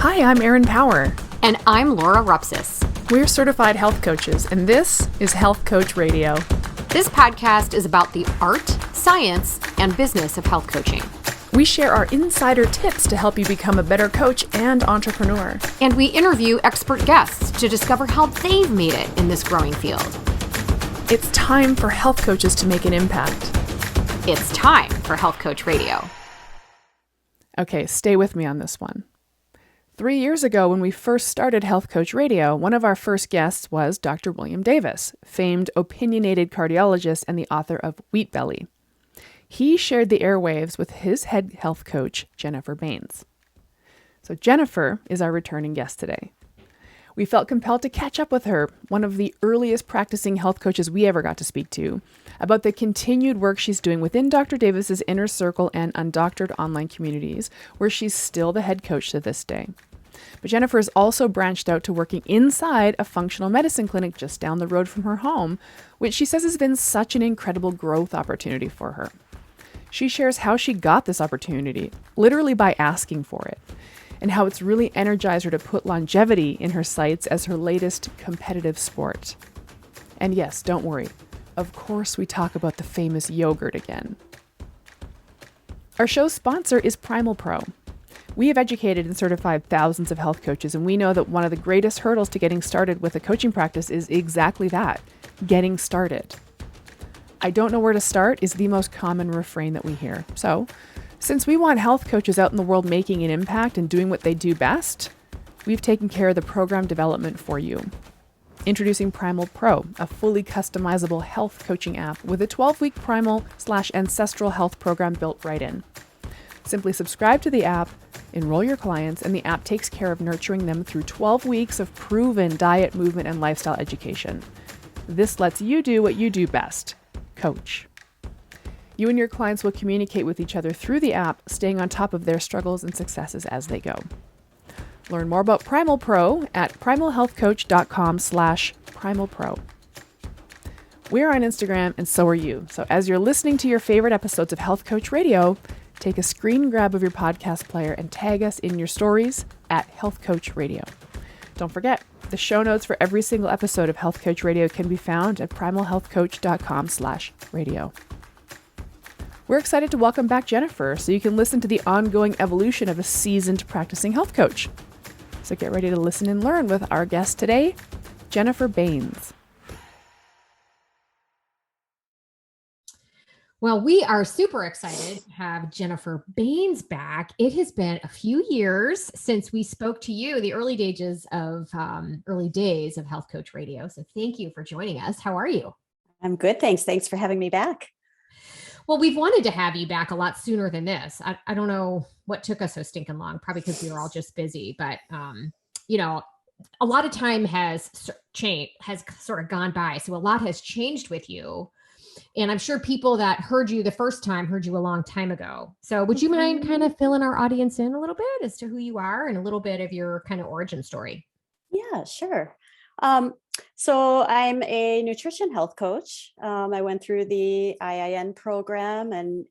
Hi, I'm Erin Power. And I'm Laura Rupsis. We're certified health coaches, and this is Health Coach Radio. This podcast is about the art, science, and business of health coaching. We share our insider tips to help you become a better coach and entrepreneur. And we interview expert guests to discover how they've made it in this growing field. It's time for health coaches to make an impact. It's time for Health Coach Radio. Okay, stay with me on this one. 3 years ago, when we first started Health Coach Radio, one of our first guests was Dr. William Davis, famed opinionated cardiologist and the author of Wheat Belly. He shared the airwaves with his head health coach, Jennifer Baynes. So Jennifer is our returning guest today. We felt compelled to catch up with her, one of the earliest practicing health coaches we ever got to speak to, about the continued work she's doing within Dr. Davis's inner circle and undoctored online communities, where she's still the head coach to this day. But Jennifer has also branched out to working inside a functional medicine clinic just down the road from her home, which she says has been such an incredible growth opportunity for her. She shares how she got this opportunity, literally by asking for it, and how it's really energized her to put longevity in her sights as her latest competitive sport. And yes, don't worry. Of course, we talk about the famous yogurt again. Our show's sponsor is Primal Pro. We have educated and certified thousands of health coaches, and we know that one of the greatest hurdles to getting started with a coaching practice is exactly that, getting started. I don't know where to start is the most common refrain that we hear. So, since we want health coaches out in the world making an impact and doing what they do best, we've taken care of the program development for you. Introducing Primal Pro, a fully customizable health coaching app with a 12-week primal/ancestral health program built right in. Simply subscribe to the app, enroll your clients, and the app takes care of nurturing them through 12 weeks of proven diet, movement, and lifestyle education. This lets you do what you do best, coach. You and your clients will communicate with each other through the app, staying on top of their struggles and successes as they go. Learn more about Primal Pro at primalhealthcoach.com/primalpro. We're on Instagram, and so are you. So as you're listening to your favorite episodes of Health Coach Radio, take a screen grab of your podcast player and tag us in your stories at Health Coach Radio. Don't forget, the show notes for every single episode of Health Coach Radio can be found at primalhealthcoach.com/radio. We're excited to welcome back Jennifer so you can listen to the ongoing evolution of a seasoned practicing health coach. So get ready to listen and learn with our guest today, Jennifer Baynes. Well, we are super excited to have Jennifer Baynes back. It has been a few years since we spoke to you, the early days of Health Coach Radio. So thank you for joining us. How are you? I'm good, thanks. Thanks for having me back. Well, we've wanted to have you back a lot sooner than this. I don't know what took us so stinking long, probably because we were all just busy, but a lot of time has sort of gone by. So a lot has changed with you. And I'm sure people that heard you the first time heard you a long time ago. So would you mind kind of filling our audience in a little bit as to who you are and a little bit of your kind of origin story? Yeah, sure. So I'm a nutrition health coach. I went through the IIN program and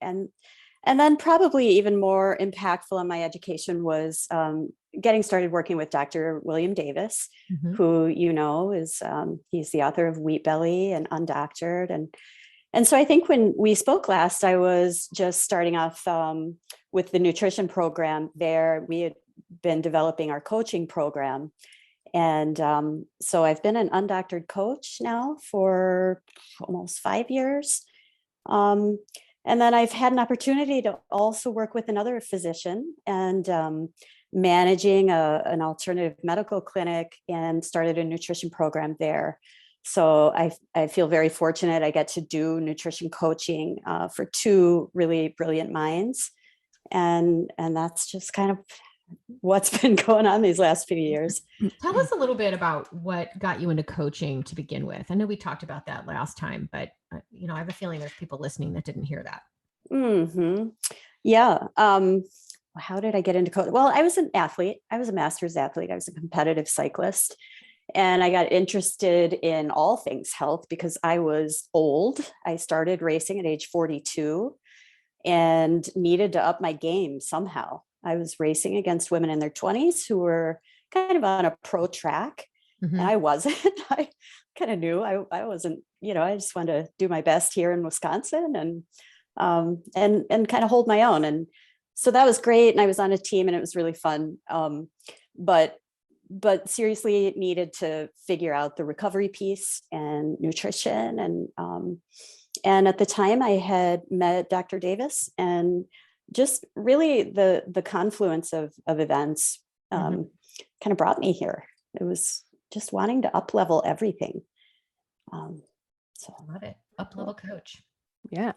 then probably even more impactful on my education was getting started working with Dr. William Davis, who is he's the author of Wheat Belly and Undoctored. And so I think when we spoke last, I was just starting off with the nutrition program there. We had been developing our coaching program. And so I've been an undoctored coach now for almost 5 years. And then I've had an opportunity to also work with another physician and managing an alternative medical clinic and started a nutrition program there. So I feel very fortunate. I get to do nutrition coaching for two really brilliant minds. And that's just kind of what's been going on these last few years. Tell us a little bit about what got you into coaching to begin with. I know we talked about that last time, but I have a feeling there's people listening that didn't hear that. Yeah. How did I get into coaching? Well, I was an athlete. I was a master's athlete. I was a competitive cyclist. And I got interested in all things health because I was old. I started racing at age 42 and needed to up my game somehow. I was racing against women in their 20s who were kind of on a pro track. Mhm. And I wasn't. I kind of knew I wasn't, I just wanted to do my best here in Wisconsin and kind of hold my own. And so that was great. And I was on a team and it was really fun. But seriously needed to figure out the recovery piece and nutrition. And at the time I had met Dr. Davis, and just really the confluence of events kind of brought me here. It was just wanting to up level everything. So Love it. Up level coach. Yeah.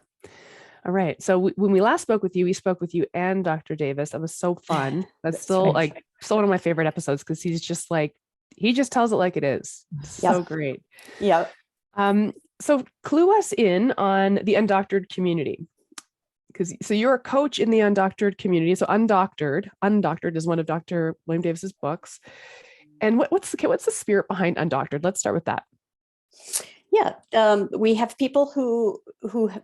All right. So when we last spoke with you, we spoke with you and Dr. Davis. That was so fun. That's still right. still one of my favorite episodes, because he's just he just tells it like it is. So great. Yeah. So clue us in on the undoctored community. So you're a coach in the undoctored community. So Undoctored is one of Dr. William Davis's books. And what's the spirit behind Undoctored? Let's start with that. Yeah, we have people who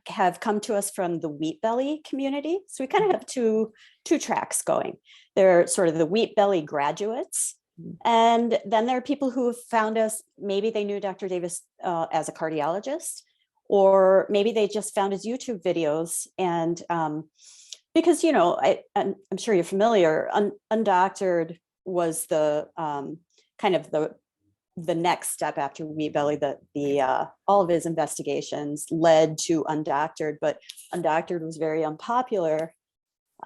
have come to us from the Wheat Belly community. So we kind of have two tracks going. They're sort of the Wheat Belly graduates. And then there are people who have found us, maybe they knew Dr. Davis as a cardiologist, or maybe they just found his YouTube videos. And because, I'm sure you're familiar, Undoctored was the kind of the next step after Wheat Belly. All of his investigations led to Undoctored, but Undoctored was very unpopular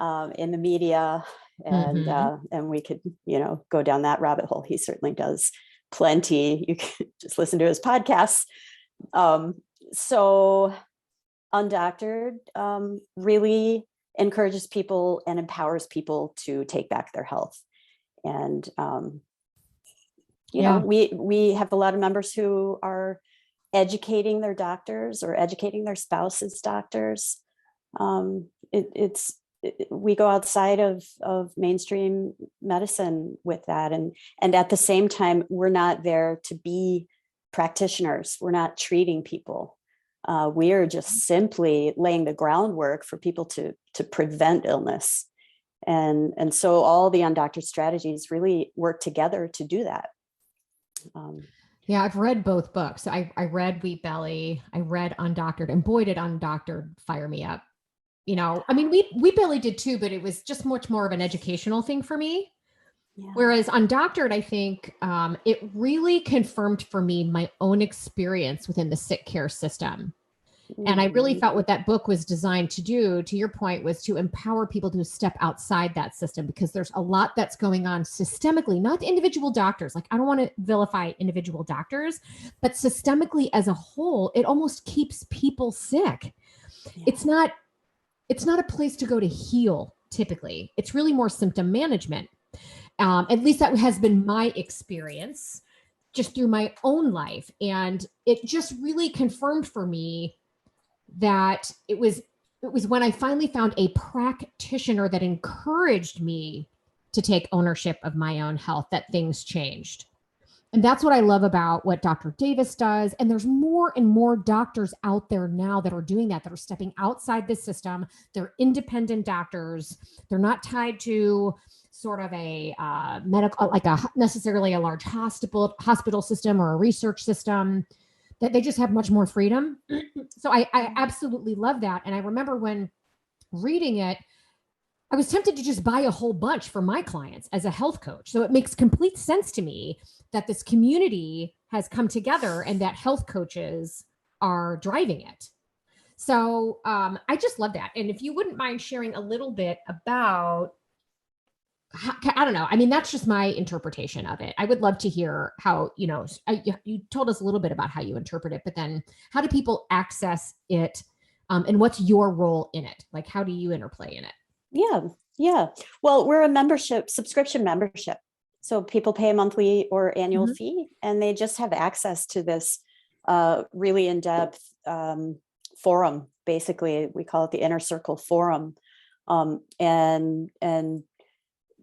in the media. And we could, go down that rabbit hole. He certainly does plenty. You can just listen to his podcasts. So Undoctored really encourages people and empowers people to take back their health. And, we have a lot of members who are educating their doctors or educating their spouses' doctors. We go outside of mainstream medicine with that. And at the same time, we're not there to be practitioners. We're not treating people. We are just simply laying the groundwork for people to prevent illness. And so all the undoctored strategies really work together to do that. Yeah, I've read both books. I read Wheat Belly, I read Undoctored, and boy, did Undoctored fire me up. Wheat Belly did too, but it was just much more of an educational thing for me. Yeah. Whereas Undoctored, I think it really confirmed for me my own experience within the sick care system. And I really felt what that book was designed to do, to your point, was to empower people to step outside that system, because there's a lot that's going on systemically, not the individual doctors. Like, I don't want to vilify individual doctors, but systemically as a whole, it almost keeps people sick. Yeah. It's not a place to go to heal. Typically, it's really more symptom management. At least that has been my experience just through my own life. And it just really confirmed for me that it was when I finally found a practitioner that encouraged me to take ownership of my own health that things changed. And that's what I love about what Dr. Davis does. And there's more and more doctors out there now that are doing that are stepping outside the system. They're independent doctors. They're not tied to sort of a medical, necessarily a large hospital system or a research system. That they just have much more freedom. So I absolutely love that. And I remember when reading it, I was tempted to just buy a whole bunch for my clients as a health coach. So it makes complete sense to me that this community has come together and that health coaches are driving it. So I just love that. And if you wouldn't mind sharing a little bit about, I don't know. I mean, that's just my interpretation of it. I would love to hear how, you told us a little bit about how you interpret it, but then how do people access it? And what's your role in it? Like, how do you interplay in it? Yeah. Well, we're a subscription membership. So people pay a monthly or annual fee, and they just have access to this really in-depth forum. Basically, we call it the Inner Circle Forum. And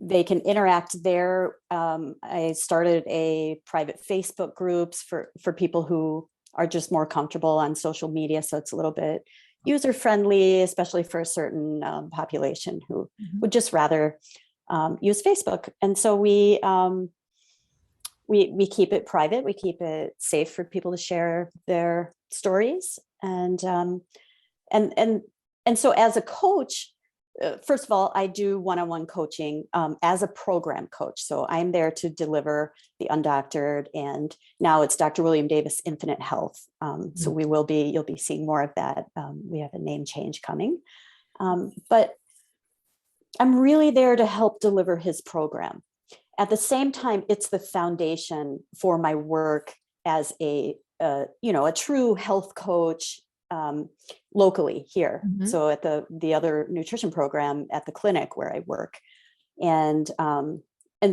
they can interact there. I started a private Facebook groups for people who are just more comfortable on social media. So it's a little bit user-friendly, especially for a certain population who would just rather use Facebook. And so we keep it private. We keep it safe for people to share their stories. And so as a coach, first of all, I do one-on-one coaching as a program coach. So I'm there to deliver the undoctored, and now it's Dr. William Davis Infinite Health. So you'll be seeing more of that. We have a name change coming, but I'm really there to help deliver his program. At the same time, it's the foundation for my work as a true health coach locally here. So at the other nutrition program at the clinic where I work. And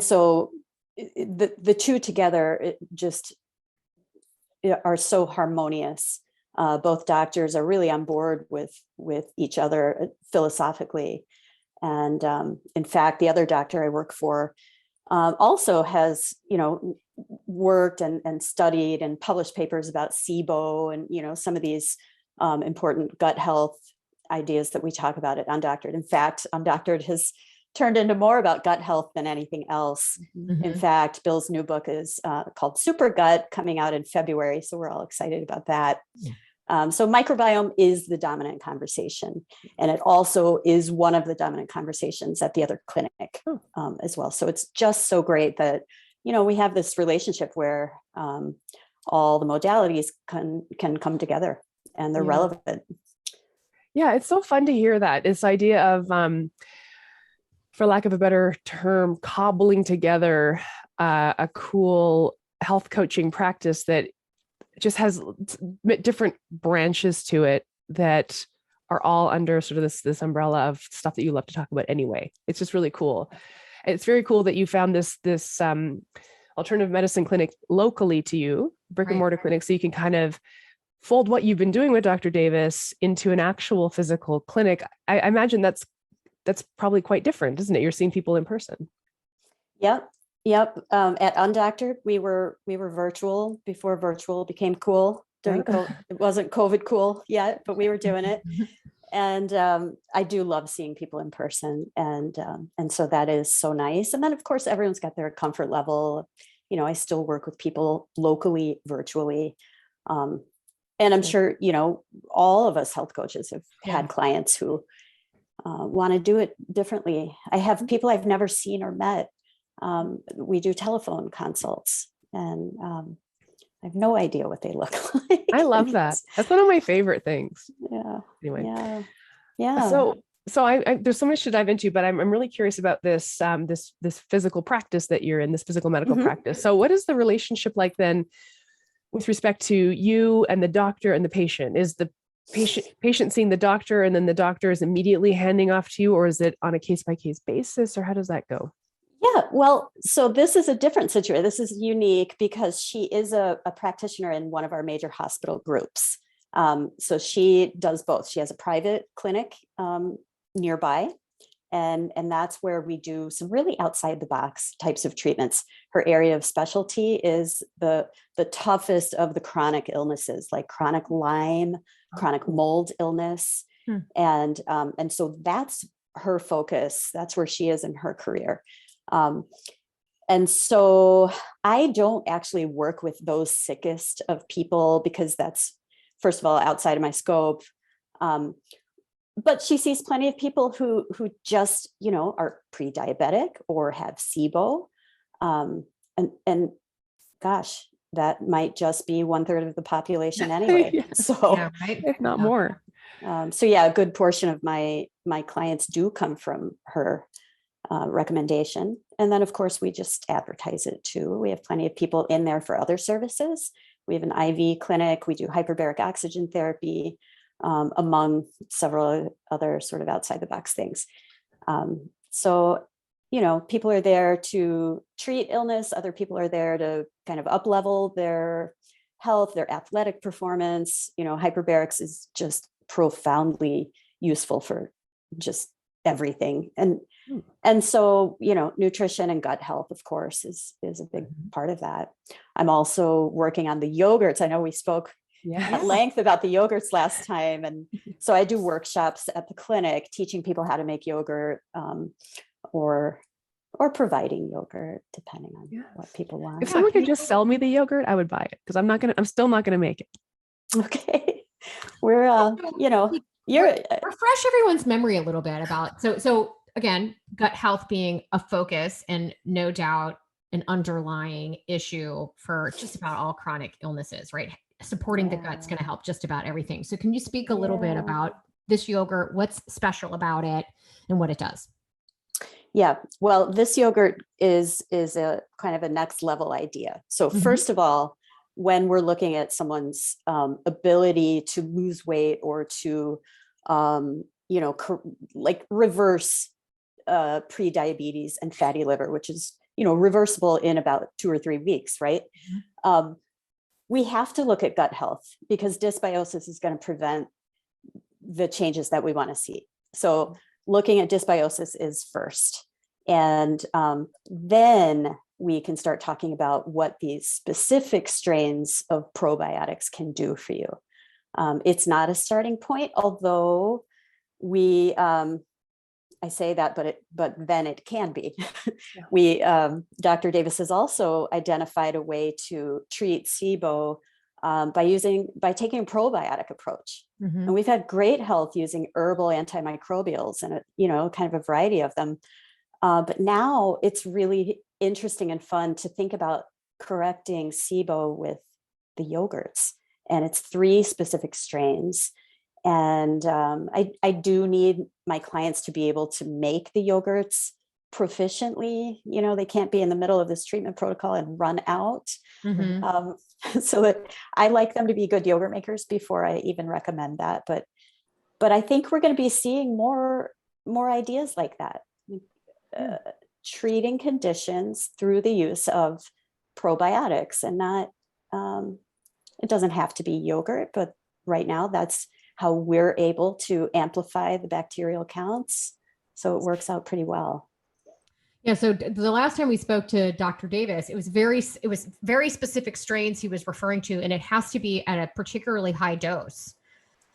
so the two together just are so harmonious. Both doctors are really on board with each other philosophically. And in fact, the other doctor I work for also has, worked and studied and published papers about SIBO and, some of these important gut health ideas that we talk about at Undoctored. In fact, Undoctored has turned into more about gut health than anything else. In fact, Bill's new book is called Super Gut, coming out in February. So we're all excited about that. So microbiome is the dominant conversation, and it also is one of the dominant conversations at the other clinic as well. So it's just so great that, we have this relationship where all the modalities can come together and they're relevant. Yeah, it's so fun to hear that. This idea of, for lack of a better term, cobbling together a cool health coaching practice that just has different branches to it that are all under sort of this umbrella of stuff that you love to talk about anyway. It's just really cool. It's very cool that you found this alternative medicine clinic locally to you, brick and mortar clinic, so you can kind of fold what you've been doing with Dr. Davis into an actual physical clinic. I imagine that's probably quite different, isn't it? You're seeing people in person. Yep. At Undoctored, we were virtual before virtual became cool. During COVID. It wasn't COVID cool yet, but we were doing it. And I do love seeing people in person, and so that is so nice. And then, of course, everyone's got their comfort level. I still work with people locally, virtually, and I'm sure all of us health coaches have had clients who want to do it differently. I have people I've never seen or met. We do telephone consults, and I have no idea what they look like. I love that. That's one of my favorite things. Yeah. Anyway. Yeah. So I there's so much to dive into, but I'm really curious about this this physical practice that you're in, this physical medical practice. So what is the relationship like then with respect to you and the doctor and the patient? Is the patient seeing the doctor and then the doctor is immediately handing off to you, or is it on a case-by-case basis, or how does that go? Yeah, well, so this is a different situation. This is unique because she is a practitioner in one of our major hospital groups. So she does both. She has a private clinic nearby, and that's where we do some really outside the box types of treatments. Her area of specialty is the toughest of the chronic illnesses, like chronic Lyme, chronic mold illness. And so that's her focus. That's where she is in her career. And so I don't actually work with those sickest of people because that's, first of all, outside of my scope. But she sees plenty of people who just, are pre-diabetic or have SIBO. And gosh, that might just be 1/3 of the population anyway. So if not more. So yeah, a good portion of my clients do come from her recommendation. And then, of course, we just advertise it too. We have plenty of people in there for other services. We have an IV clinic. We do hyperbaric oxygen therapy, among several other sort of outside the box things. So, people are there to treat illness. Other people are there to kind of up-level their health, their athletic performance. Hyperbarics is just profoundly useful for just everything. And so, nutrition and gut health, of course, is a big part of that. I'm also working on the yogurts. I know we spoke at length about the yogurts last time. And so I do workshops at the clinic teaching people how to make yogurt, or or providing yogurt, depending on what people want. If someone could just sell me the yogurt, I would buy it, because I'm still not gonna make it. Okay. We're refresh everyone's memory a little bit about, so again, gut health being a focus and no doubt an underlying issue for just about all chronic illnesses, right? Supporting the gut's going to help just about everything. So can you speak a little bit about this yogurt, what's special about it and what it does? Yeah, well, this yogurt is a kind of a next level idea. So first of all, when we're looking at someone's ability to lose weight or to, reverse pre-diabetes and fatty liver, which is, reversible in about 2 or 3 weeks, right? We have to look at gut health because dysbiosis is going to prevent the changes that we want to see. So looking at dysbiosis is first. And then we can start talking about what these specific strains of probiotics can do for you. It's not a starting point, although I say that, but then it can be. Dr. Davis has also identified a way to treat SIBO by taking a probiotic approach. And we've had great health using herbal antimicrobials and kind of a variety of them. But now it's really interesting and fun to think about correcting SIBO with the yogurts, and it's 3 specific strains. And I do need my clients to be able to make the yogurts proficiently. They can't be in the middle of this treatment protocol and run out. So that I like them to be good yogurt makers before I even recommend that. But I think we're going to be seeing more ideas like that, treating conditions through the use of probiotics, and not. It doesn't have to be yogurt, but right now that's how we're able to amplify the bacterial counts. So it works out pretty well. Yeah. So the last time we spoke to Dr. Davis, it was very specific strains he was referring to, and it has to be at a particularly high dose,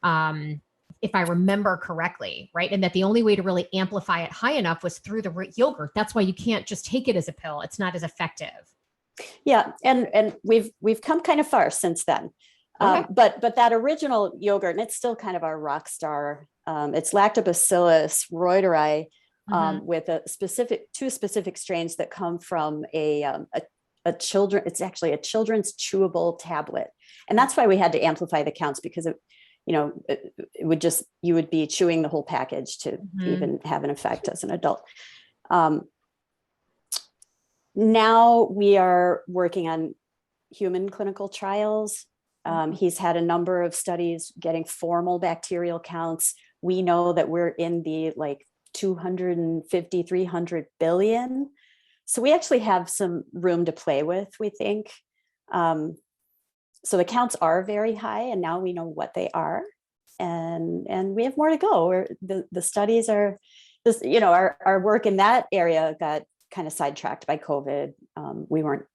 if I remember correctly, right? And that the only way to really amplify it high enough was through the yogurt. That's why you can't just take it as a pill. It's not as effective. Yeah, and we've come kind of far since then. Okay. But that original yogurt, and it's still kind of our rock star. It's Lactobacillus reuteri with two specific strains that come from a children. It's actually a children's chewable tablet, and that's why we had to amplify the counts, because it would just, you would be chewing the whole package to even have an effect as an adult. Now we are working on human clinical trials. He's had a number of studies getting formal bacterial counts. We know that we're in the 250, 300 billion. So we actually have some room to play with, we think. So the counts are very high, and now we know what they are. And we have more to go. The studies are, our work in that area got kind of sidetracked by COVID. We weren't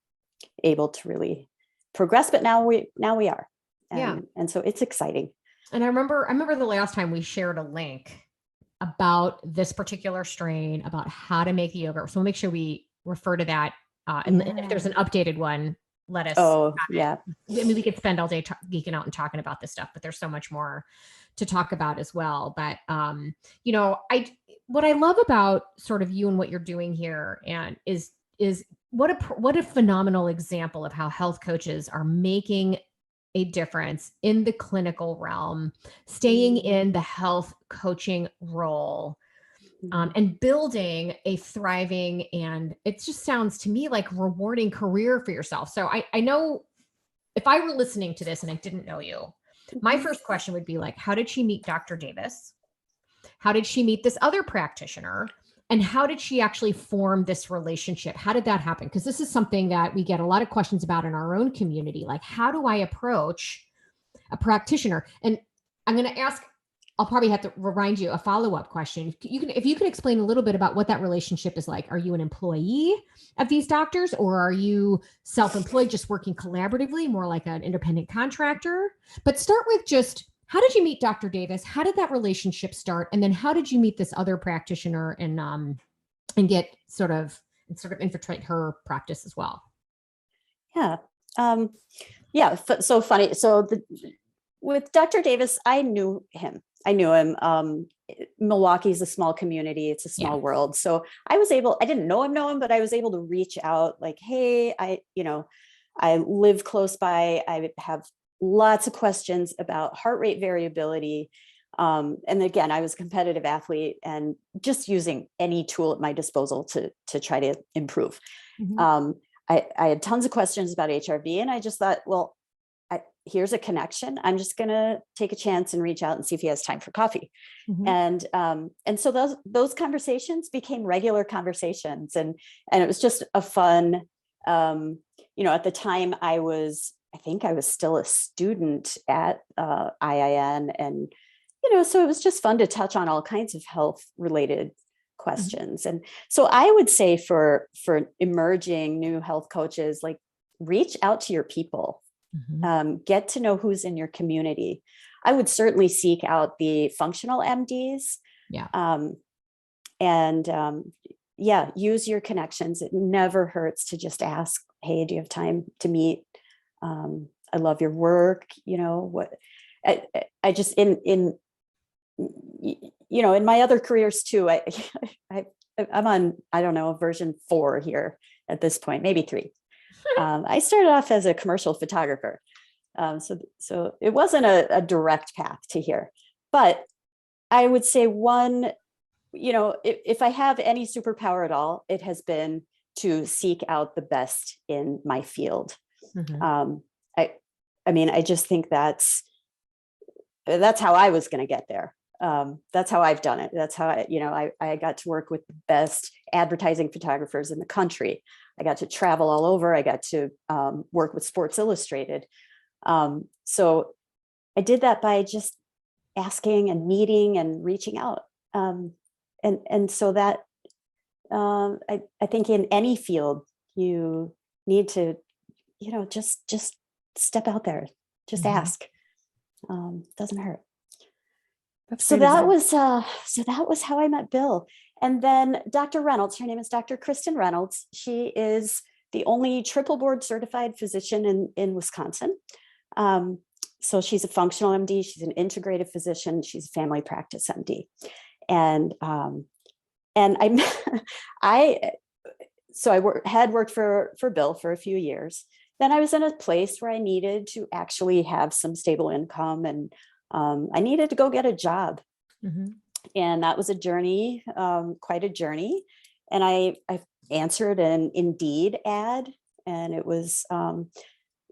able to really progress, but now we are. And so it's exciting. And I remember the last time we shared a link about this particular strain, about how to make the yogurt. So we'll make sure we refer to that. And if there's an updated one, let us. Oh, yeah. I mean, we could spend all day geeking out and talking about this stuff, but there's so much more to talk about as well. But, what I love about sort of you and what you're doing here and is what a phenomenal example of how health coaches are making a difference in the clinical realm, staying in the health coaching role, and building a thriving, and it just sounds to me like rewarding career for yourself. So I know if I were listening to this and I didn't know you, my first question would be how did she meet Dr. Davis? How did she meet this other practitioner? And how did she actually form this relationship? How did that happen? Because this is something that we get a lot of questions about in our own community. How do I approach a practitioner? And I'm going to ask, I'll probably have to remind you a follow-up question. If you can explain a little bit about what that relationship is like. Are you an employee of these doctors, or are you self-employed, just working collaboratively, more like an independent contractor? But start with just, how did you meet Dr. Davis? How did that relationship start? And then how did you meet this other practitioner and get sort of sort of infiltrate her practice as well. Yeah. So funny. So with Dr. Davis, I knew him. Milwaukee's a small community. It's a small world. So I didn't know him, but I was able to reach out like, hey, I live close by. I have lots of questions about heart rate variability. And again, I was a competitive athlete and just using any tool at my disposal to try to improve. Mm-hmm. I had tons of questions about HRV, and I just thought, well, here's a connection. I'm just going to take a chance and reach out and see if he has time for coffee. Mm-hmm. And so those conversations became regular conversations, and it was just a fun, at the time I think I was still a student at IIN, and, so it was just fun to touch on all kinds of health related questions. Mm-hmm. And so I would say for emerging new health coaches, like, reach out to your people. Mm-hmm. Get to know who's in your community. I would certainly seek out the functional MDs. Yeah. Use your connections. It never hurts to just ask, hey, do you have time to meet? I love your work. I just, in my other careers too, I'm on, I don't know, version 4 here at this point, maybe 3. I started off as a commercial photographer. So it wasn't a direct path to here, but I would say if I have any superpower at all, it has been to seek out the best in my field. Mm-hmm. I just think that's how I was going to get there. That's how I've done it. That's how I got to work with the best advertising photographers in the country. I got to travel all over. I got to work with Sports Illustrated. So I did that by just asking and meeting and reaching out. And so that I think in any field you need to, just step out there, just mm-hmm. ask. Doesn't hurt. So that was how I met Bill. And then Dr. Reynolds, her name is Dr. Kristen Reynolds. She is the only triple board certified physician in Wisconsin. So she's a functional MD. She's an integrative physician. She's a family practice MD. And I had worked for Bill for a few years. Then I was in a place where I needed to actually have some stable income, and I needed to go get a job. Mm-hmm. And that was a journey, quite a journey. And I answered an Indeed ad, and it was,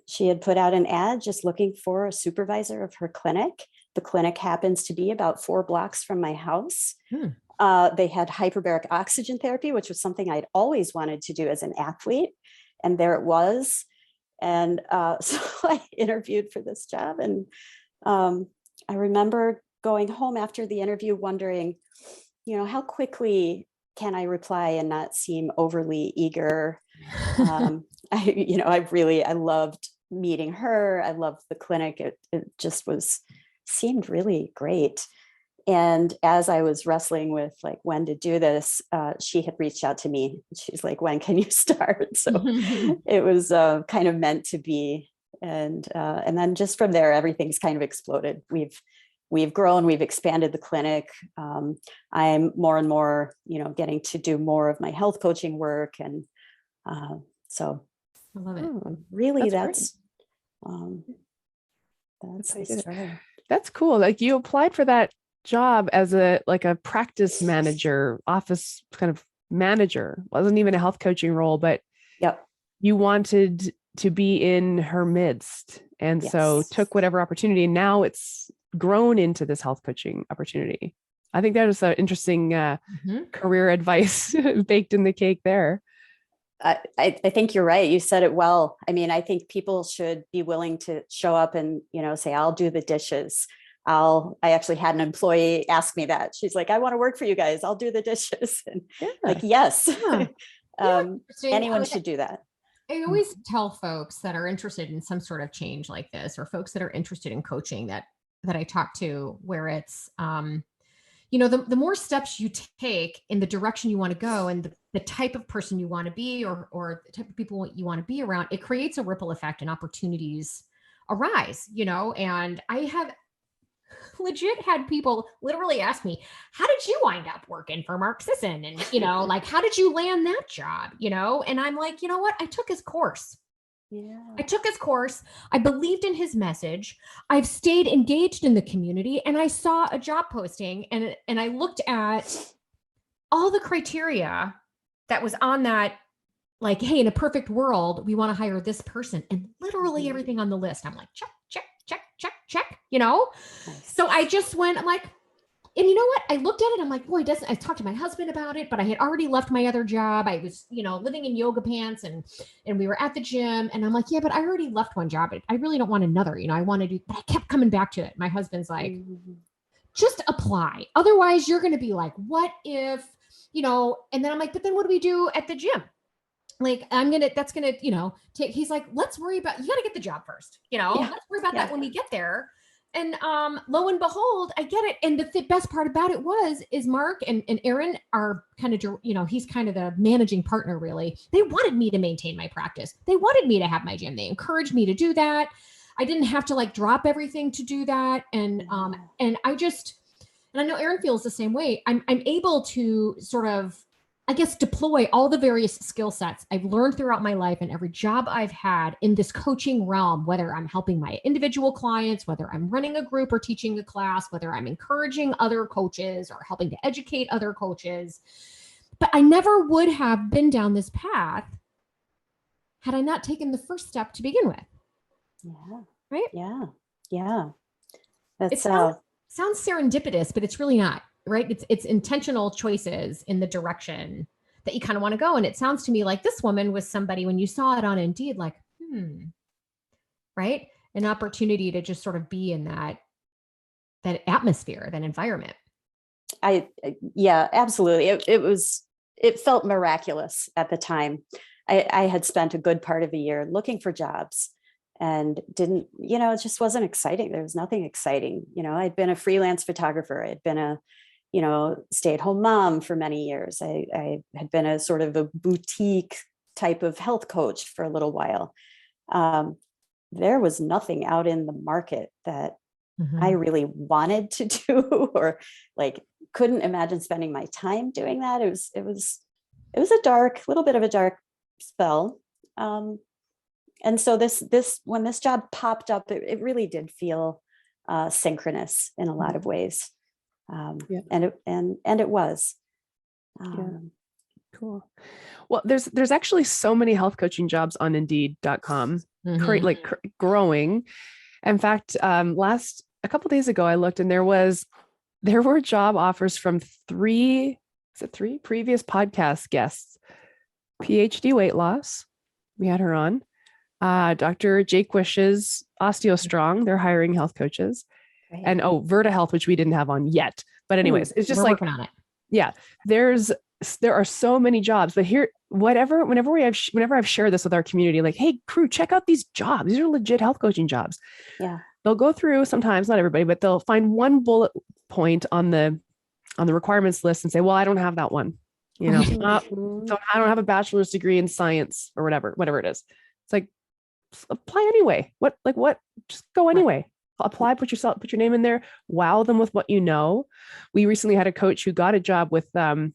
she had put out an ad just looking for a supervisor of her clinic. The clinic happens to be about 4 blocks from my house. They had hyperbaric oxygen therapy, which was something I'd always wanted to do as an athlete. And there it was. And so I interviewed for this job. And I remember going home after the interview wondering, how quickly can I reply and not seem overly eager? I loved meeting her. I loved the clinic. It just seemed really great. And as I was wrestling with like when to do this, she had reached out to me. She's like, when can you start? So it was kind of meant to be. And then just from there, everything's kind of exploded. We've grown, we've expanded the clinic. I'm more and more, getting to do more of my health coaching work. And so I love it. Really, that's that's cool. Like, you applied for that job as a practice manager, office kind of manager. Wasn't even a health coaching role, but yep. You wanted to be in her midst. And so took whatever opportunity. Now it's grown into this health coaching opportunity. I think that is an interesting career advice baked in the cake there. I think you're right. You said it well. I mean, I think people should be willing to show up and, say, I'll do the dishes. I actually had an employee ask me that. She's like, I want to work for you guys. I'll do the dishes. And like, yes, anyone should do that. I always tell folks that are interested in some sort of change like this, or folks that are interested in coaching that I talk to, where it's, the more steps you take in the direction you want to go and the type of person you want to be or the type of people you want to be around, it creates a ripple effect and opportunities arise, and I have legit had people literally ask me, how did you wind up working for Mark Sisson? And, like, how did you land that job? And I'm like, you know what? I took his course. Yeah. I took his course. I believed in his message. I've stayed engaged in the community, and I saw a job posting and I looked at all the criteria that was on that, like, hey, in a perfect world, we want to hire this person, and literally everything on the list. I'm like, check, check, check, check, check, Nice. So I just went, I'm like, and you know what? I looked at it. I'm like, boy, I talked to my husband about it, but I had already left my other job. I was, living in yoga pants and we were at the gym, and I'm like, yeah, but I already left one job. I really don't want another, I want to do, but I kept coming back to it. My husband's like, just apply. Otherwise you're going to be like, what if, and then I'm like, but then what do we do at the gym? Like, he's like, let's worry about, you got to get the job first, let's worry about that when we get there. And lo and behold, I get it. And the best part about it is Mark and Aaron are kind of, he's kind of the managing partner, really. They wanted me to maintain my practice. They wanted me to have my gym. They encouraged me to do that. I didn't have to like drop everything to do that. And I know Aaron feels the same way. I'm able to sort of, I guess, deploy all the various skill sets I've learned throughout my life and every job I've had in this coaching realm, whether I'm helping my individual clients, whether I'm running a group or teaching a class, whether I'm encouraging other coaches or helping to educate other coaches. But I never would have been down this path had I not taken the first step to begin with. Yeah. Right? Yeah. Yeah. It sounds serendipitous, but it's really not. Right? It's intentional choices in the direction that you kind of want to go. And it sounds to me like this woman was somebody, when you saw it on Indeed, like, right? An opportunity to just sort of be in that atmosphere, that environment. Yeah, absolutely. It felt miraculous at the time. I had spent a good part of a year looking for jobs and didn't, it just wasn't exciting. There was nothing exciting. I'd been a freelance photographer. I'd been a stay-at-home mom for many years. I had been a sort of a boutique type of health coach for a little while. There was nothing out in the market that I really wanted to do, or like couldn't imagine spending my time doing that. It was a little bit of a dark spell. And so when this job popped up, it really did feel synchronous in a lot of ways. And it was. Cool. Well, there's actually so many health coaching jobs on Indeed.com, growing. In fact, a couple of days ago, I looked and there were job offers from three previous podcast guests. PhD weight loss, we had her on. Dr. Jake Wish's OsteoStrong, they're hiring health coaches. Right. And Verta Health, which we didn't have on yet. But anyways, it's just like, working on it. Yeah, there are so many jobs, but here, whenever I've shared this with our community, like, hey, crew, check out these jobs. These are legit health coaching jobs. Yeah. They'll go through, sometimes, not everybody, but they'll find one bullet point on the requirements list and say, well, I don't have that one. So I don't have a bachelor's degree in science or whatever it is. It's like, apply anyway. What? Just go anyway. Apply, put your name in there, wow them with what you know. We recently had a coach who got a job with a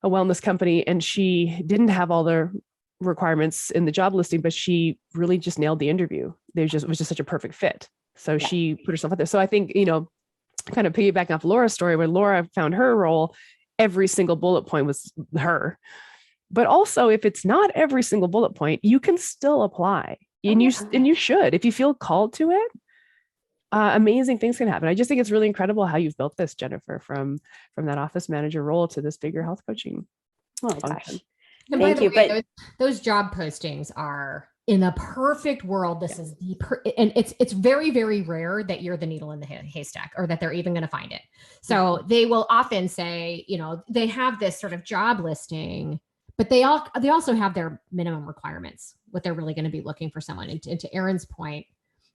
wellness company, and she didn't have all the requirements in the job listing, but she really just nailed the interview. It was just such a perfect fit. So she put herself out there. So I think, kind of piggybacking off Laura's story, where Laura found her role, every single bullet point was her. But also, if it's not every single bullet point, you can still apply. And you should, if you feel called to it. Amazing things can happen. I just think it's really incredible how you've built this, Jennifer, from that office manager role to this bigger health coaching function. And by the way, those job postings are, in a perfect world, this is and it's very, very rare that you're the needle in the haystack, or that they're even going to find it. So they will often say, they have this sort of job listing, but they also have their minimum requirements, what they're really going to be looking for someone. And to Erin's point,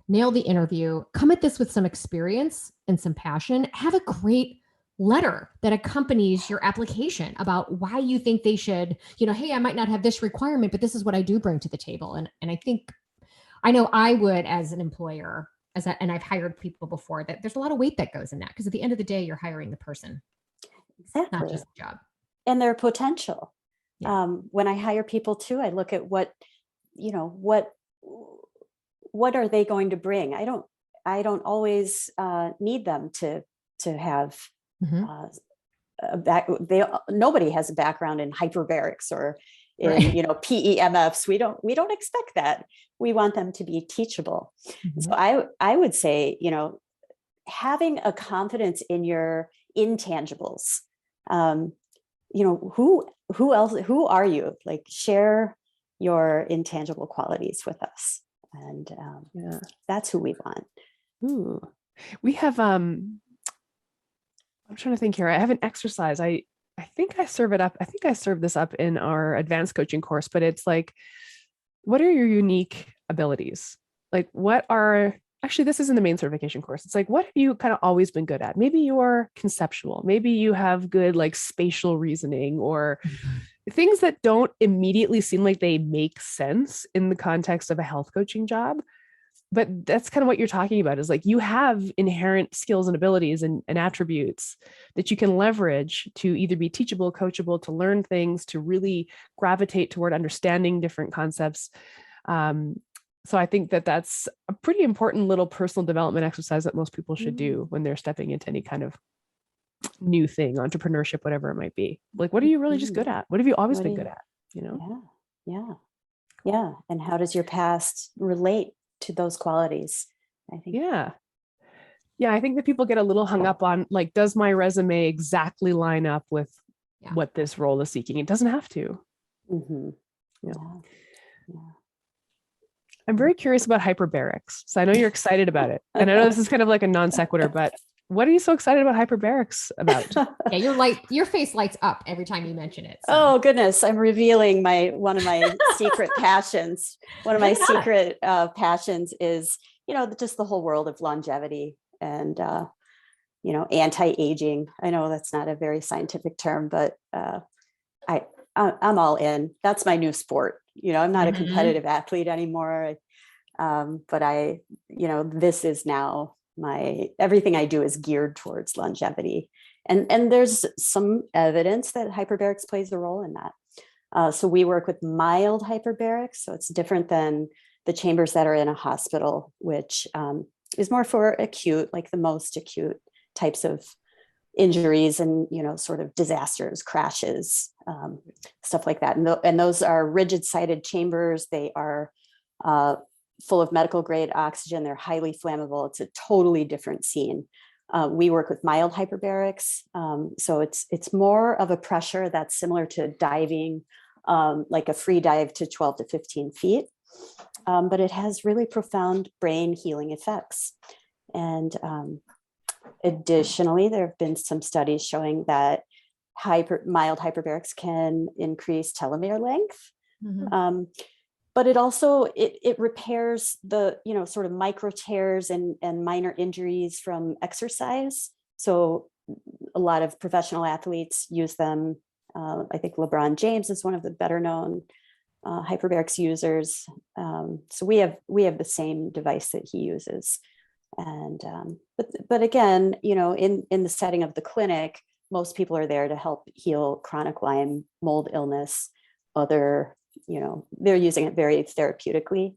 nail the interview, come at this with some experience and some passion, have a great letter that accompanies your application about why you think they should, hey, I might not have this requirement, but this is what I do bring to the table. And I think, I know I would, as an employer, and I've hired people before, that there's a lot of weight that goes in that, because at the end of the day, you're hiring the person, Exactly. not just the job. And their potential. Yeah. When I hire people too, I look at what are they going to bring? I don't always need them to have nobody has a background in hyperbarics or in PEMFs. We don't expect that. We want them to be teachable. So I would say, having a confidence in your intangibles. Who are you? Like, share your intangible qualities with us. And that's who we want. Ooh. We have, I'm trying to think here. I have an exercise. I think I serve it up. I think I serve this up in our advanced coaching course, but it's like, what are your unique abilities? Like, actually, this isn't the main certification course. It's like, what have you kind of always been good at? Maybe you're conceptual. Maybe you have good like spatial reasoning, or things that don't immediately seem like they make sense in the context of a health coaching job. But that's kind of what you're talking about, is like, you have inherent skills and abilities and attributes that you can leverage to either be teachable, coachable, to learn things, to really gravitate toward understanding different concepts. So I think that that's a pretty important little personal development exercise that most people should do when they're stepping into any kind of new thing, entrepreneurship, whatever it might be. Like, what are you really just good at? What have you always been good at? Yeah. And how does your past relate to those qualities? I think. Yeah. I think that people get a little hung up on, like, does my resume exactly line up with what this role is seeking? It doesn't have to. Yeah. I'm very curious about hyperbarics. So I know you're excited about it. And I know this is kind of like a non sequitur, but what are you so excited about hyperbarics about? Your face lights up every time you mention it. So. Oh goodness, I'm revealing one of my secret passions. One of my secret passions is, just the whole world of longevity and, anti-aging. I know that's not a very scientific term, but I'm all in. That's my new sport. I'm not a competitive athlete anymore. But this is now everything I do is geared towards longevity. And there's some evidence that hyperbarics plays a role in that. So we work with mild hyperbarics. So it's different than the chambers that are in a hospital, which is more for acute, like the most acute types of injuries and, sort of disasters, crashes, stuff like that. And those are rigid sided chambers. They are full of medical grade oxygen. They're highly flammable. It's a totally different scene. We work with mild hyperbarics. So it's more of a pressure that's similar to diving, like a free dive to 12 to 15 feet. But it has really profound brain healing effects. And additionally, there have been some studies showing that mild hyperbarics can increase telomere length. But it also, it repairs the, sort of micro tears and minor injuries from exercise. So a lot of professional athletes use them. I think LeBron James is one of the better known hyperbarics users. So we have the same device that he uses. And, but again, in the setting of the clinic, most people are there to help heal chronic Lyme mold illness, they're using it very therapeutically.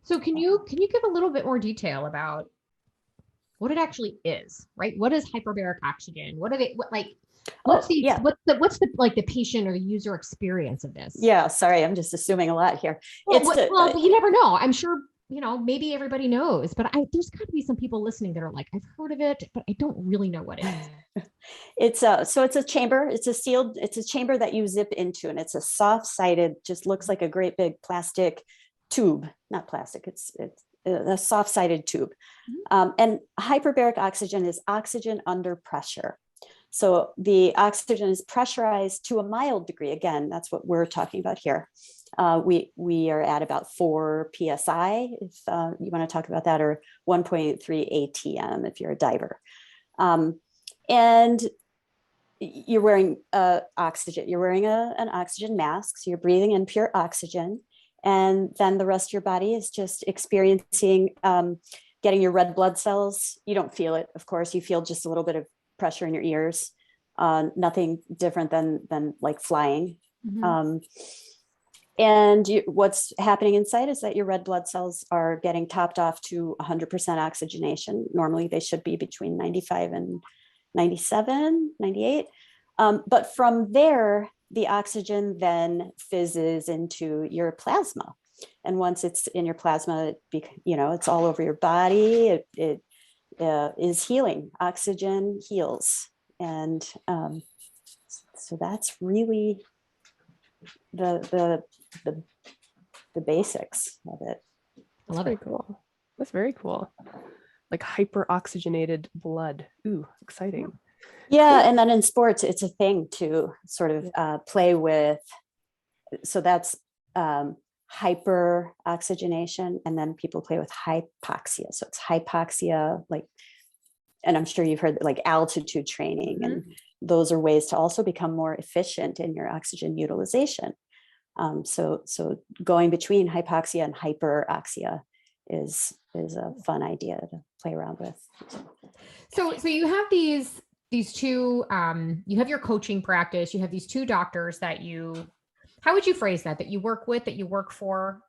So can you give a little bit more detail about what it actually is, right? What is hyperbaric oxygen? What's the patient or the user experience of this? Yeah, sorry, I'm just assuming a lot here. But you never know. I'm sure, maybe everybody knows, but there's got to be some people listening that are like, I've heard of it, but I don't really know what it is. It's a chamber. It's a chamber that you zip into, and it's a soft-sided, just looks like a great big plastic tube, not plastic. It's a soft-sided tube. And hyperbaric oxygen is oxygen under pressure. So the oxygen is pressurized to a mild degree. Again, that's what we're talking about here. We are at about 4 PSI, if you want to talk about that, or 1.3 ATM if you're a diver. And you're wearing oxygen. You're wearing an oxygen mask, so you're breathing in pure oxygen, and then the rest of your body is just experiencing getting your red blood cells. You don't feel it, of course. You feel just a little bit of pressure in your ears. Nothing different than like flying. Mm-hmm. And what's happening inside is that your red blood cells are getting topped off to 100% oxygenation. Normally they should be between 95 and 97, 98. But from there, the oxygen then fizzes into your plasma. And once it's in your plasma, it's all over your body. It is healing. Oxygen heals. And so that's really the basics of it. I love Very it. cool. That's very cool. Like hyper oxygenated blood. Ooh, exciting. Yeah, and then in sports, it's a thing to sort of play with. So that's hyper oxygenation, and then people play with hypoxia. So it's hypoxia, like, and I'm sure you've heard like altitude training, Mm-hmm. and those are ways to also become more efficient in your oxygen utilization. So going between hypoxia and hyperoxia is a fun idea to play around with. So you have these two, you have your coaching practice, you have these two doctors that how would you phrase that you work with, that you work for?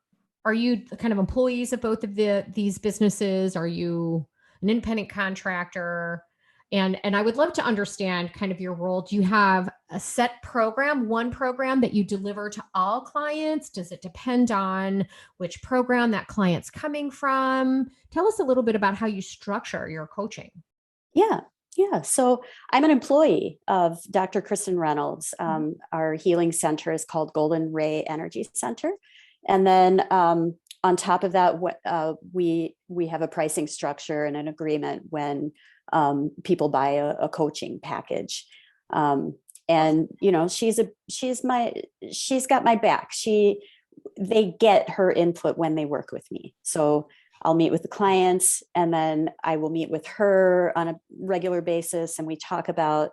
Are you kind of employees of both of these businesses? Are you an independent contractor? And I would love to understand kind of your role. Do you have a set program, one program that you deliver to all clients? Does it depend on which program that client's coming from? Tell us a little bit about how you structure your coaching. Yeah. So I'm an employee of Dr. Kristen Reynolds. Our healing center is called Golden Rey Energy Center. And then on top of that, we have a pricing structure and an agreement when people buy a coaching package. And she's got my back. They get her input when they work with me. So I'll meet with the clients, and then I will meet with her on a regular basis, and we talk about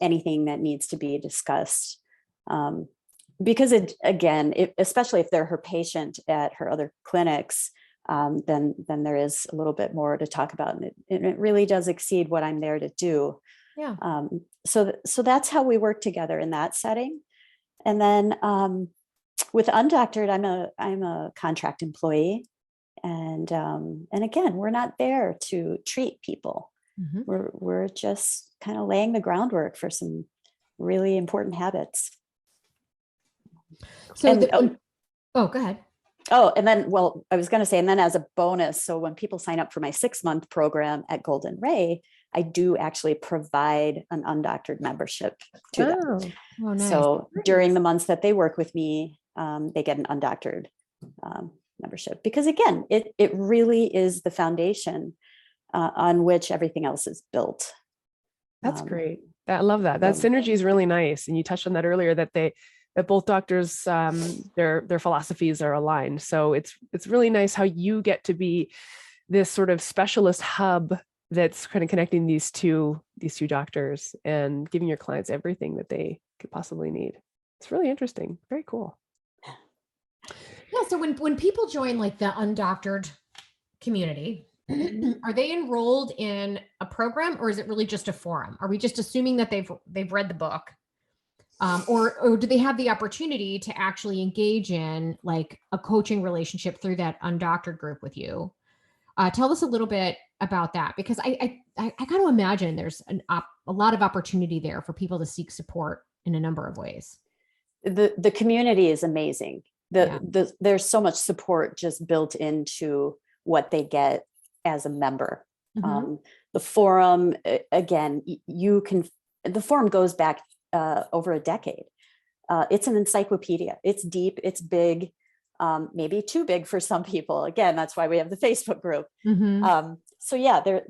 anything that needs to be discussed. Because especially if they're her patient at her other clinics, then there is a little bit more to talk about, and it really does exceed what I'm there to do. Yeah. So that's how we work together in that setting. And then with Undoctored, I'm a contract employee. And again, we're not there to treat people. Mm-hmm. We're just kind of laying the groundwork for some really important habits. So go ahead. Oh, and then, I was going to say, and then as a bonus, so when people sign up for my 6-month program at Golden Rey, I do actually provide an Undoctored membership to them. Oh, nice. So during the months that they work with me, they get an Undoctored membership, because again, it really is the foundation on which everything else is built. That's great. I love that. That synergy is really nice. And you touched on that earlier, that both doctors, their philosophies are aligned. So it's really nice how you get to be this sort of specialist hub that's kind of connecting these two doctors and giving your clients everything that they could possibly need. It's really interesting. Very cool. Yeah. So when people join like the Undoctored community, are they enrolled in a program, or is it really just a forum? Are we just assuming that they've read the book? Or do they have the opportunity to actually engage in like a coaching relationship through that Undoctored group with you? Tell us a little bit about that, because I got to imagine there's a lot of opportunity there for people to seek support in a number of ways. The community is amazing. There's so much support just built into what they get as a member. Mm-hmm. The forum, again, the forum goes back over a decade. It's an encyclopedia. It's deep, it's big, maybe too big for some people. Again, that's why we have the Facebook group. Mm-hmm. So yeah, there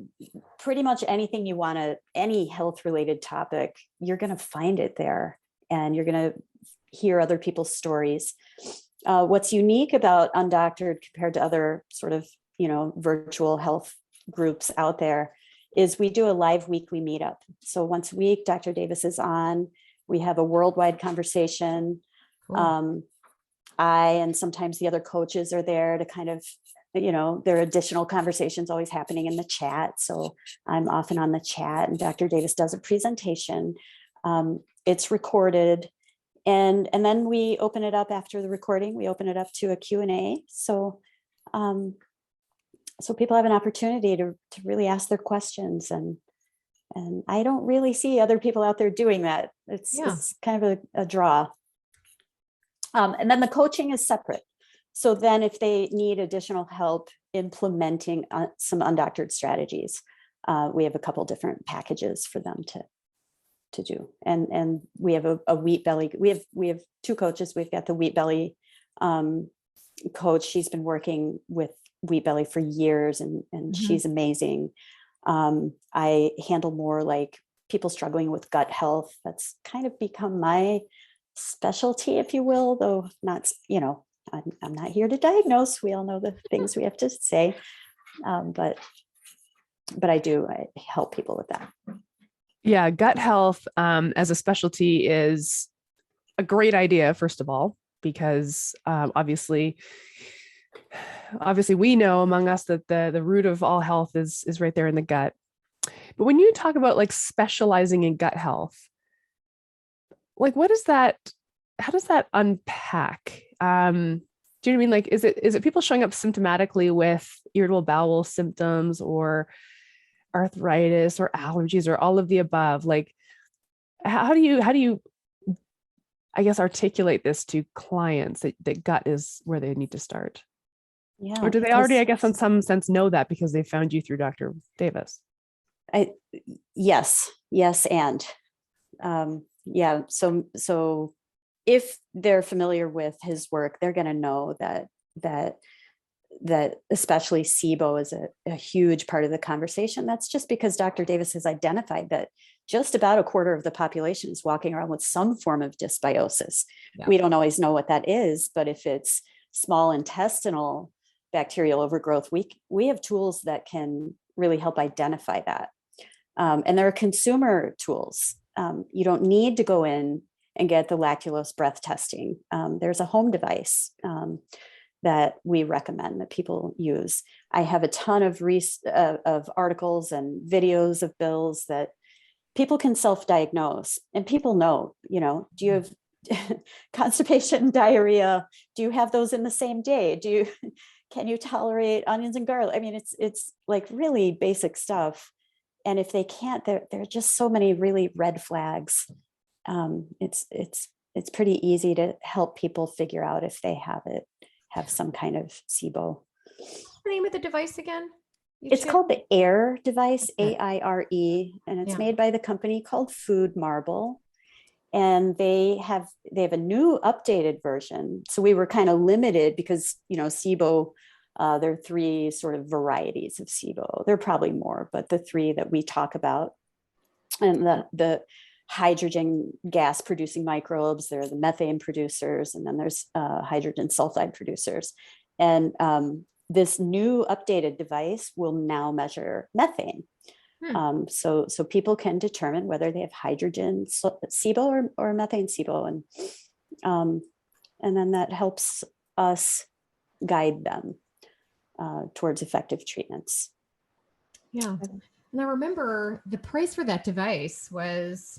pretty much anything you want to, any health related topic, you're going to find it there, and you're going to hear other people's stories. What's unique about Undoctored compared to other sort of, virtual health groups out there is we do a live weekly meetup. So once a week, Dr. Davis is on. We have a worldwide conversation. Cool. I and sometimes the other coaches are there to kind of, there are additional conversations always happening in the chat. So I'm often on the chat, and Dr. Davis does a presentation. It's recorded. And then we open it up after the recording. We open it up to a Q&A. So people have an opportunity to really ask their questions. And I don't really see other people out there doing that. It's kind of a draw. And then the coaching is separate. So then if they need additional help implementing some undoctored strategies, we have a couple different packages for them to do. And we have a wheat belly. We have two coaches. We've got the wheat belly coach. She's been working with wheat belly for years, and she's amazing. I handle more like people struggling with gut health. That's kind of become my specialty, if you will, though not, I'm not here to diagnose. We all know the things we have to say. But I help people with that. Yeah. Gut health as a specialty is a great idea, first of all, because obviously we know among us that the root of all health is right there in the gut. But when you talk about like specializing in gut health, like what is that? How does that unpack? Do you know what I mean? Like, is it people showing up symptomatically with irritable bowel symptoms or arthritis or allergies or all of the above? Like, how do you I guess articulate this to clients that gut is where they need to start? Yeah. Or do they already, I guess, in some sense know that because they found you through Dr. Davis? Yes. And yeah. So if they're familiar with his work, they're going to know that especially SIBO is a huge part of the conversation. That's just because Dr. Davis has identified that just about a quarter of the population is walking around with some form of dysbiosis. Yeah. We don't always know what that is, but if it's small intestinal bacterial overgrowth, we have tools that can really help identify that. And there are consumer tools. You don't need to go in and get the lactulose breath testing. There's a home device that we recommend that people use. I have a ton of articles and videos of bills that people can self-diagnose, and people know, do you have constipation, diarrhea? Do you have those in the same day? Can you tolerate onions and garlic? I mean, it's like really basic stuff. And if they can't, there are just so many really red flags. It's pretty easy to help people figure out if they have some kind of SIBO. What's the name of the device again? It's called the AIRE device, AIRE, and it's made by the company called Food Marble. And they have a new updated version. So we were kind of limited because, SIBO, there are three sort of varieties of SIBO. There are probably more, but the three that we talk about, and the hydrogen gas producing microbes, there are the methane producers, and then there's hydrogen sulfide producers. And this new updated device will now measure methane. So people can determine whether they have hydrogen SIBO or methane SIBO, and then that helps us guide them towards effective treatments. Yeah, and I remember the price for that device was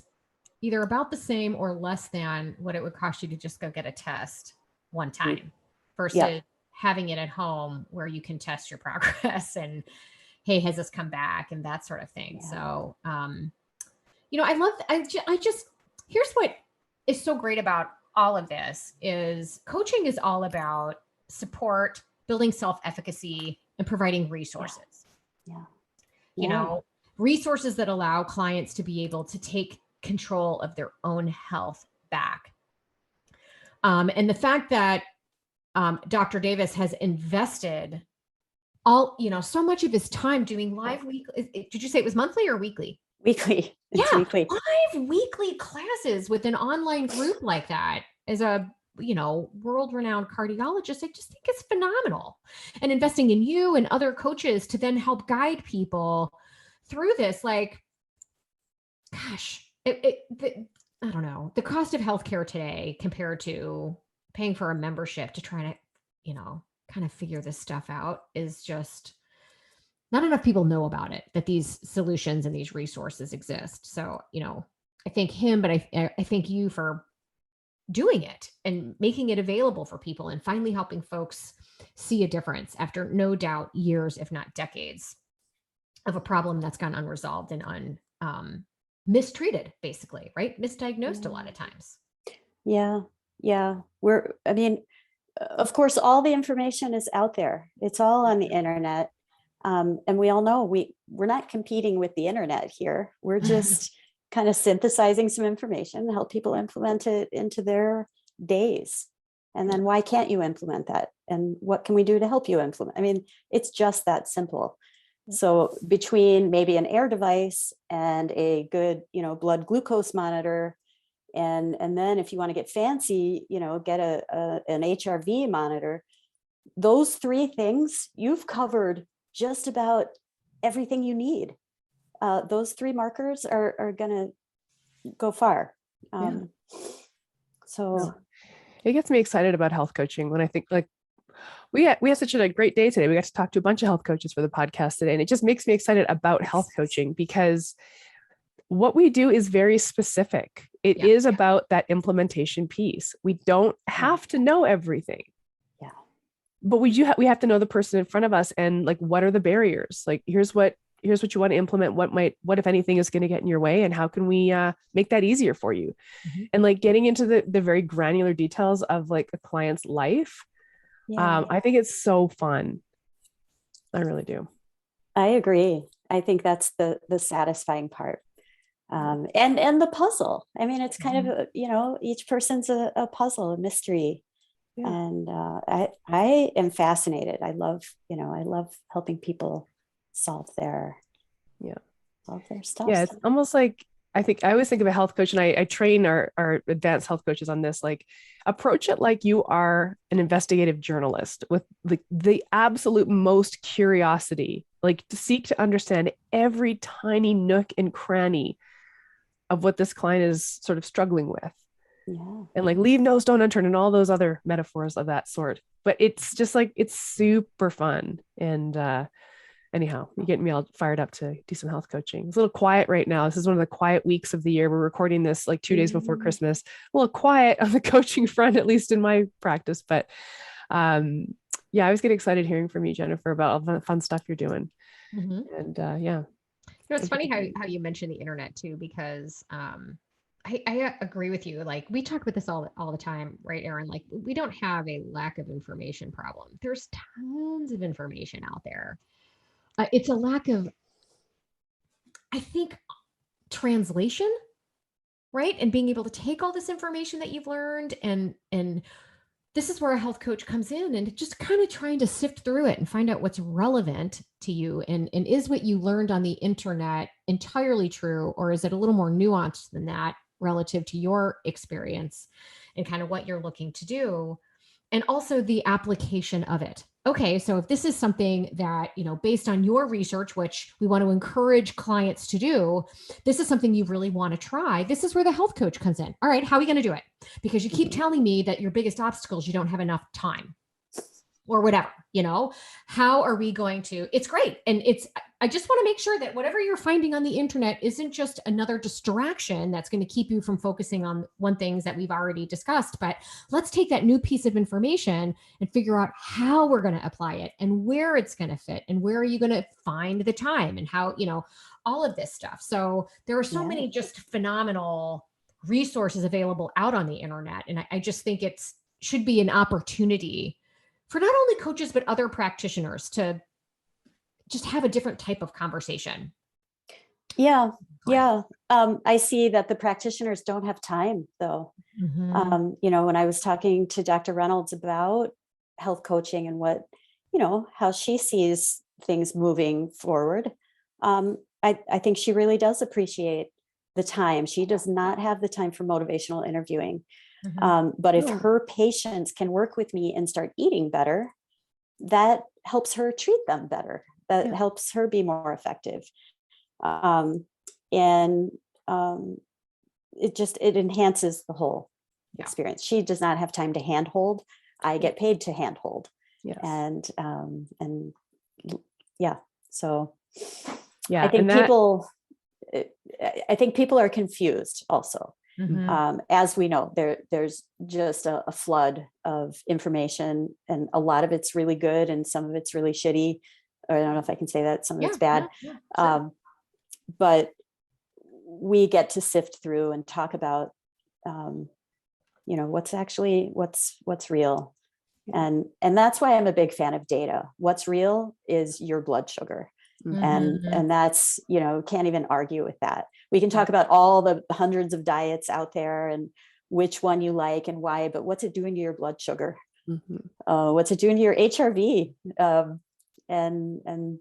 either about the same or less than what it would cost you to just go get a test one time versus having it at home where you can test your progress and, hey, has this come back and that sort of thing. Yeah. So, I just, here's what is so great about all of this is coaching is all about support, building self-efficacy, and providing resources. Resources that allow clients to be able to take control of their own health back. And the fact that Dr. Davis has invested so much of his time doing live weekly. Did you say it was monthly or weekly? Weekly. It's weekly. 5 weekly classes with an online group like that as a world-renowned cardiologist. I just think it's phenomenal. And investing in you and other coaches to then help guide people through this, like, gosh, I don't know, the cost of healthcare today compared to paying for a membership to try to, kind of figure this stuff out is just not enough people know about it, that these solutions and these resources exist. So, I thank him, but I thank you for doing it and making it available for people and finally helping folks see a difference after no doubt years, if not decades, of a problem that's gone unresolved and mistreated, basically, right? Misdiagnosed a lot of times. Yeah. Of course, all the information is out there. It's all on the internet. And we all know we're not competing with the internet here. We're just kind of synthesizing some information to help people implement it into their days. And then why can't you implement that? And what can we do to help you implement? I mean, it's just that simple. So between maybe an Air device and a good, blood glucose monitor, and then if you want to get fancy, get an HRV monitor, those three things, you've covered just about everything you need. Those three markers are going to go far. So it gets me excited about health coaching when I think, like, we had such a great day today. We got to talk to a bunch of health coaches for the podcast today. And it just makes me excited about health coaching because what we do is very specific. It is about that implementation piece. We don't have to know everything. Yeah. But we have to know the person in front of us and, like, what are the barriers? Like, here's what you want to implement. What if anything is going to get in your way, and how can we make that easier for you? Mm-hmm. And, like, getting into the very granular details of, like, a client's life. I think it's so fun. I really do. I agree. I think that's the satisfying part. And the puzzle. I mean, it's kind of, each person's a puzzle, a mystery. Yeah. And I am fascinated. I love helping people solve their stuff. Yeah, it's almost like, I always think of a health coach, and I train our advanced health coaches on this, like, approach it like you are an investigative journalist with the absolute most curiosity, like, to seek to understand every tiny nook and cranny of what this client is sort of struggling with. Yeah. And, like, leave no stone unturned and all those other metaphors of that sort. But it's just, like, it's super fun. And anyhow, you're getting me all fired up to do some health coaching. It's a little quiet right now. This is one of the quiet weeks of the year. We're recording this like 2 days before Christmas. A little quiet on the coaching front, at least in my practice. But I always get excited hearing from you, Jennifer, about all the fun stuff you're doing. Mm-hmm. And it's funny how you mentioned the internet too, because I agree with you. Like, we talk about this all the time, right, Erin? Like, we don't have a lack of information problem. There's tons of information out there. It's a lack of, I think, translation, right? And being able to take all this information that you've learned, and this is where a health coach comes in and just kind of trying to sift through it and find out what's relevant to you. And is what you learned on the internet entirely true, or is it a little more nuanced than that relative to your experience and kind of what you're looking to do? And also the application of it. Okay, so if this is something that, based on your research, which we want to encourage clients to do, this is something you really want to try. This is where the health coach comes in. All right, how are we going to do it? Because you keep telling me that your biggest obstacle is you don't have enough time or whatever, how are we going to, it's great. And I just want to make sure that whatever you're finding on the internet isn't just another distraction that's going to keep you from focusing on one things that we've already discussed, but let's take that new piece of information and figure out how we're going to apply it and where it's going to fit and where are you going to find the time and how, all of this stuff. So there are so many just phenomenal resources available out on the internet. And I just think should be an opportunity for not only coaches, but other practitioners to just have a different type of conversation. Yeah. I see that the practitioners don't have time, though. Mm-hmm. When I was talking to Dr. Reynolds about health coaching and what, how she sees things moving forward, I think she really does appreciate the time. She does not have the time for motivational interviewing. Mm-hmm. But if her patients can work with me and start eating better, that helps her treat them better. That helps her be more effective. And it enhances the whole Yeah. experience. She does not have time to handhold. I get paid to handhold. Yes. And yeah, so Yeah. I think and people are confused also. Mhm. As we know, there's just a flood of information, and a lot of it's really good and some of it's really shitty. Or I don't know if I can say that, some of it's bad. Yeah, sure. But we get to sift through and talk about, what's real. And that's why I'm a big fan of data. What's real is your blood sugar. Mhm. And that's, can't even argue with that. We can talk about all the hundreds of diets out there and which one you like and why, but what's it doing to your blood sugar? What's it doing to your HRV? And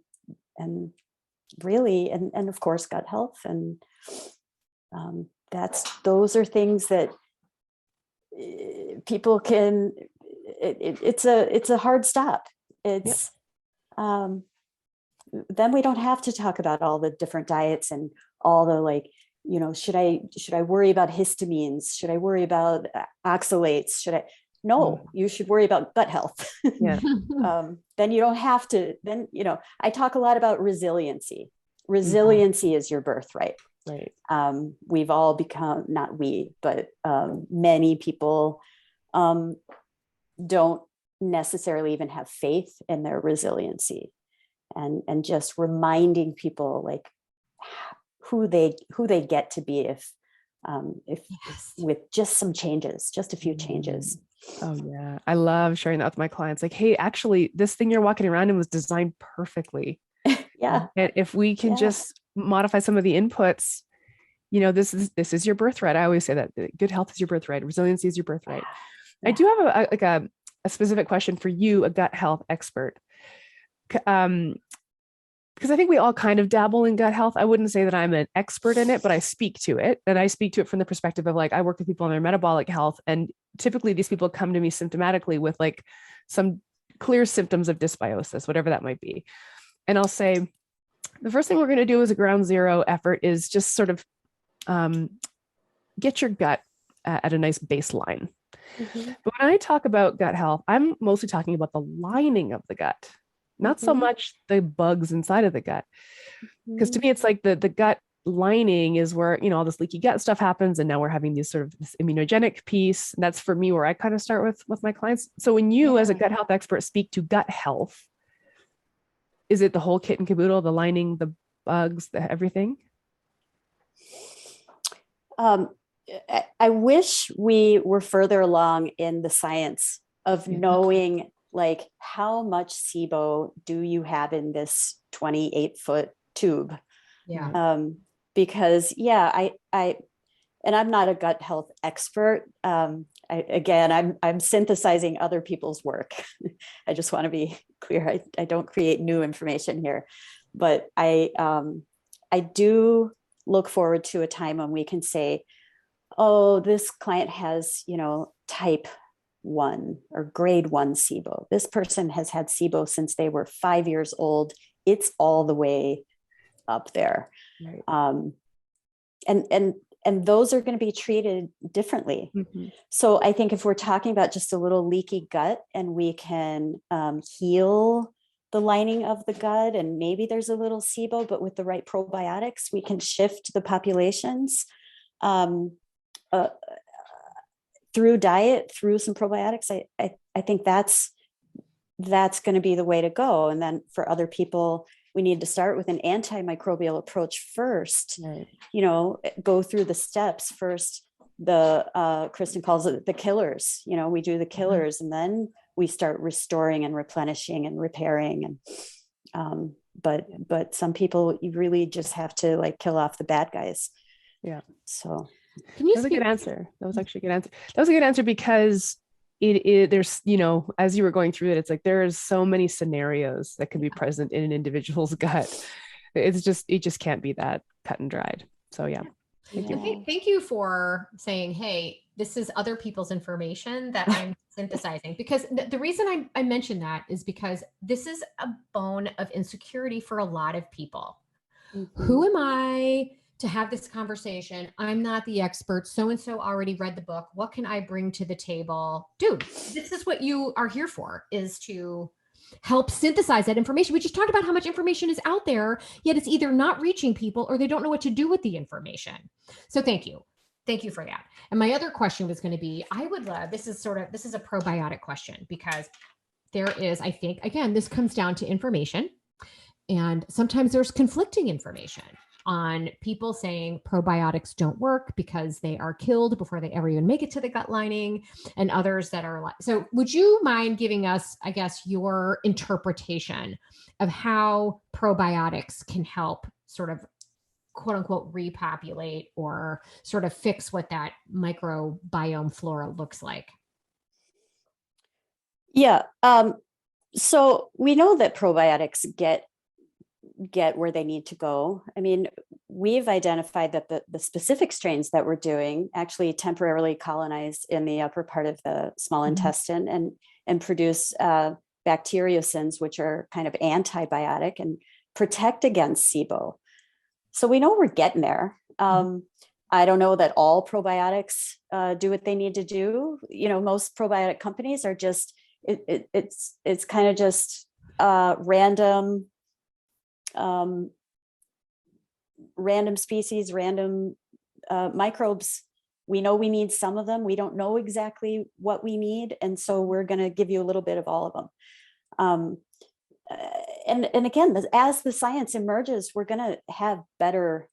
really, and of course, gut health. And those are things that people can, it's a hard stop. It's, then we don't have to talk about all the different diets and all the should I worry about histamines? Should I worry about oxalates? No, you should worry about gut health. Yeah. Then you don't have to, I talk a lot about resiliency. Resiliency is your birthright. Right. We've all become, not we, but many people don't necessarily even have faith in their resiliency. And just reminding people who they get to be if with just some changes, just a few changes. Oh yeah. I love sharing that with my clients. Like, hey, actually this thing you're walking around in was designed perfectly. Yeah. And if we can just modify some of the inputs, this is your birthright. I always say that good health is your birthright. Resiliency is your birthright. Yeah. I do have a specific question for you, a gut health expert. Because I think we all kind of dabble in gut health. I wouldn't say that I'm an expert in it, but I speak to it. And I speak to it from the perspective of I work with people on their metabolic health. And typically these people come to me symptomatically with some clear symptoms of dysbiosis, whatever that might be. And I'll say, the first thing we're going to do as a ground zero effort is just sort of get your gut at a nice baseline. Mm-hmm. But when I talk about gut health, I'm mostly talking about the lining of the gut. Not so much the bugs inside of the gut. Because to me, it's like the gut lining is where, all this leaky gut stuff happens. And now we're having this immunogenic piece. And that's for me where I kind of start with my clients. So when you as a gut health expert speak to gut health, is it the whole kit and caboodle, the lining, the bugs, everything? I wish we were further along in the science of knowing how much SIBO do you have in this 28-foot tube? Yeah. Because and I'm not a gut health expert. I'm synthesizing other people's work. I just want to be clear. I don't create new information here, but I do look forward to a time when we can say, oh, this client has, type 1 or grade 1 SIBO. This person has had SIBO since they were 5 years old. It's all the way up there. Right. And those are going to be treated differently. Mm-hmm. So I think if we're talking about just a little leaky gut and we can heal the lining of the gut, and maybe there's a little SIBO, but with the right probiotics, we can shift the populations through diet, through some probiotics. I think that's going to be the way to go. And then for other people, we need to start with an antimicrobial approach first. Right. Go through the steps first. Kristen calls it the killers. We do the killers, and then we start restoring and replenishing and repairing. And but some people, you really just have to kill off the bad guys. Yeah. So. That was a good answer. That was actually a good answer. That was a good answer because there's, as you were going through it, it's there's so many scenarios that can be present in an individual's gut. It just can't be that cut and dried. So yeah. Thank you. Thank you for saying, hey, this is other people's information that I'm synthesizing, because the reason I mentioned that is because this is a bone of insecurity for a lot of people. Who am I to have this conversation? I'm not the expert. So-and-so already read the book. What can I bring to the table? Dude, this is what you are here for, is to help synthesize that information. We just talked about how much information is out there, yet it's either not reaching people or they don't know what to do with the information. So thank you. Thank you for that. And my other question was going to be, I would love, this is a probiotic question, because there is, I think, again, this comes down to information. And sometimes there's conflicting information on people saying probiotics don't work because they are killed before they ever even make it to the gut lining, and others that are like, so would you mind giving us, I guess, your interpretation of how probiotics can help sort of quote unquote repopulate or sort of fix what that microbiome flora looks like? Yeah. So we know that probiotics get where they need to go. I mean, we've identified that the specific strains that we're doing actually temporarily colonize in the upper part of the small intestine and produce bacteriocins, which are kind of antibiotic and protect against SIBO. So we know we're getting there. I don't know that all probiotics do what they need to do. You know, most probiotic companies are just, it's kind of just random species, random microbes. We know we need some of them. We don't know exactly what we need. And so we're going to give you a little bit of all of them. And again, as the science emerges, we're going to have better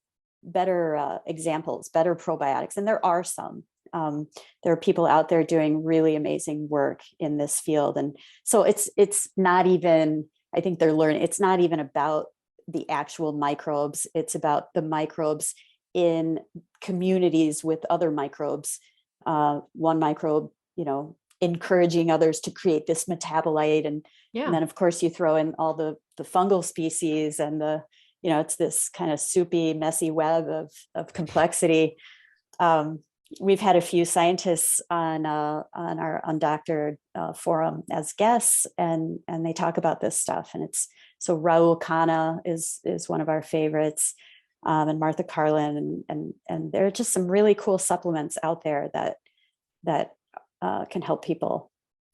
examples, better probiotics. And there are some. There are people out there doing really amazing work in this field. And so it's not even, I think they're learning, it's not even about the actual microbes. It's about the microbes in communities with other microbes. One microbe, you know, encouraging others to create this metabolite. And then of course you throw in all the fungal species and you know, it's this kind of soupy, messy web of complexity. We've had a few scientists on our Undoctored forum as guests, and they talk about this stuff. And so Raul Khanna is one of our favorites, and Martha Carlin, and there are just some really cool supplements out there that can help people.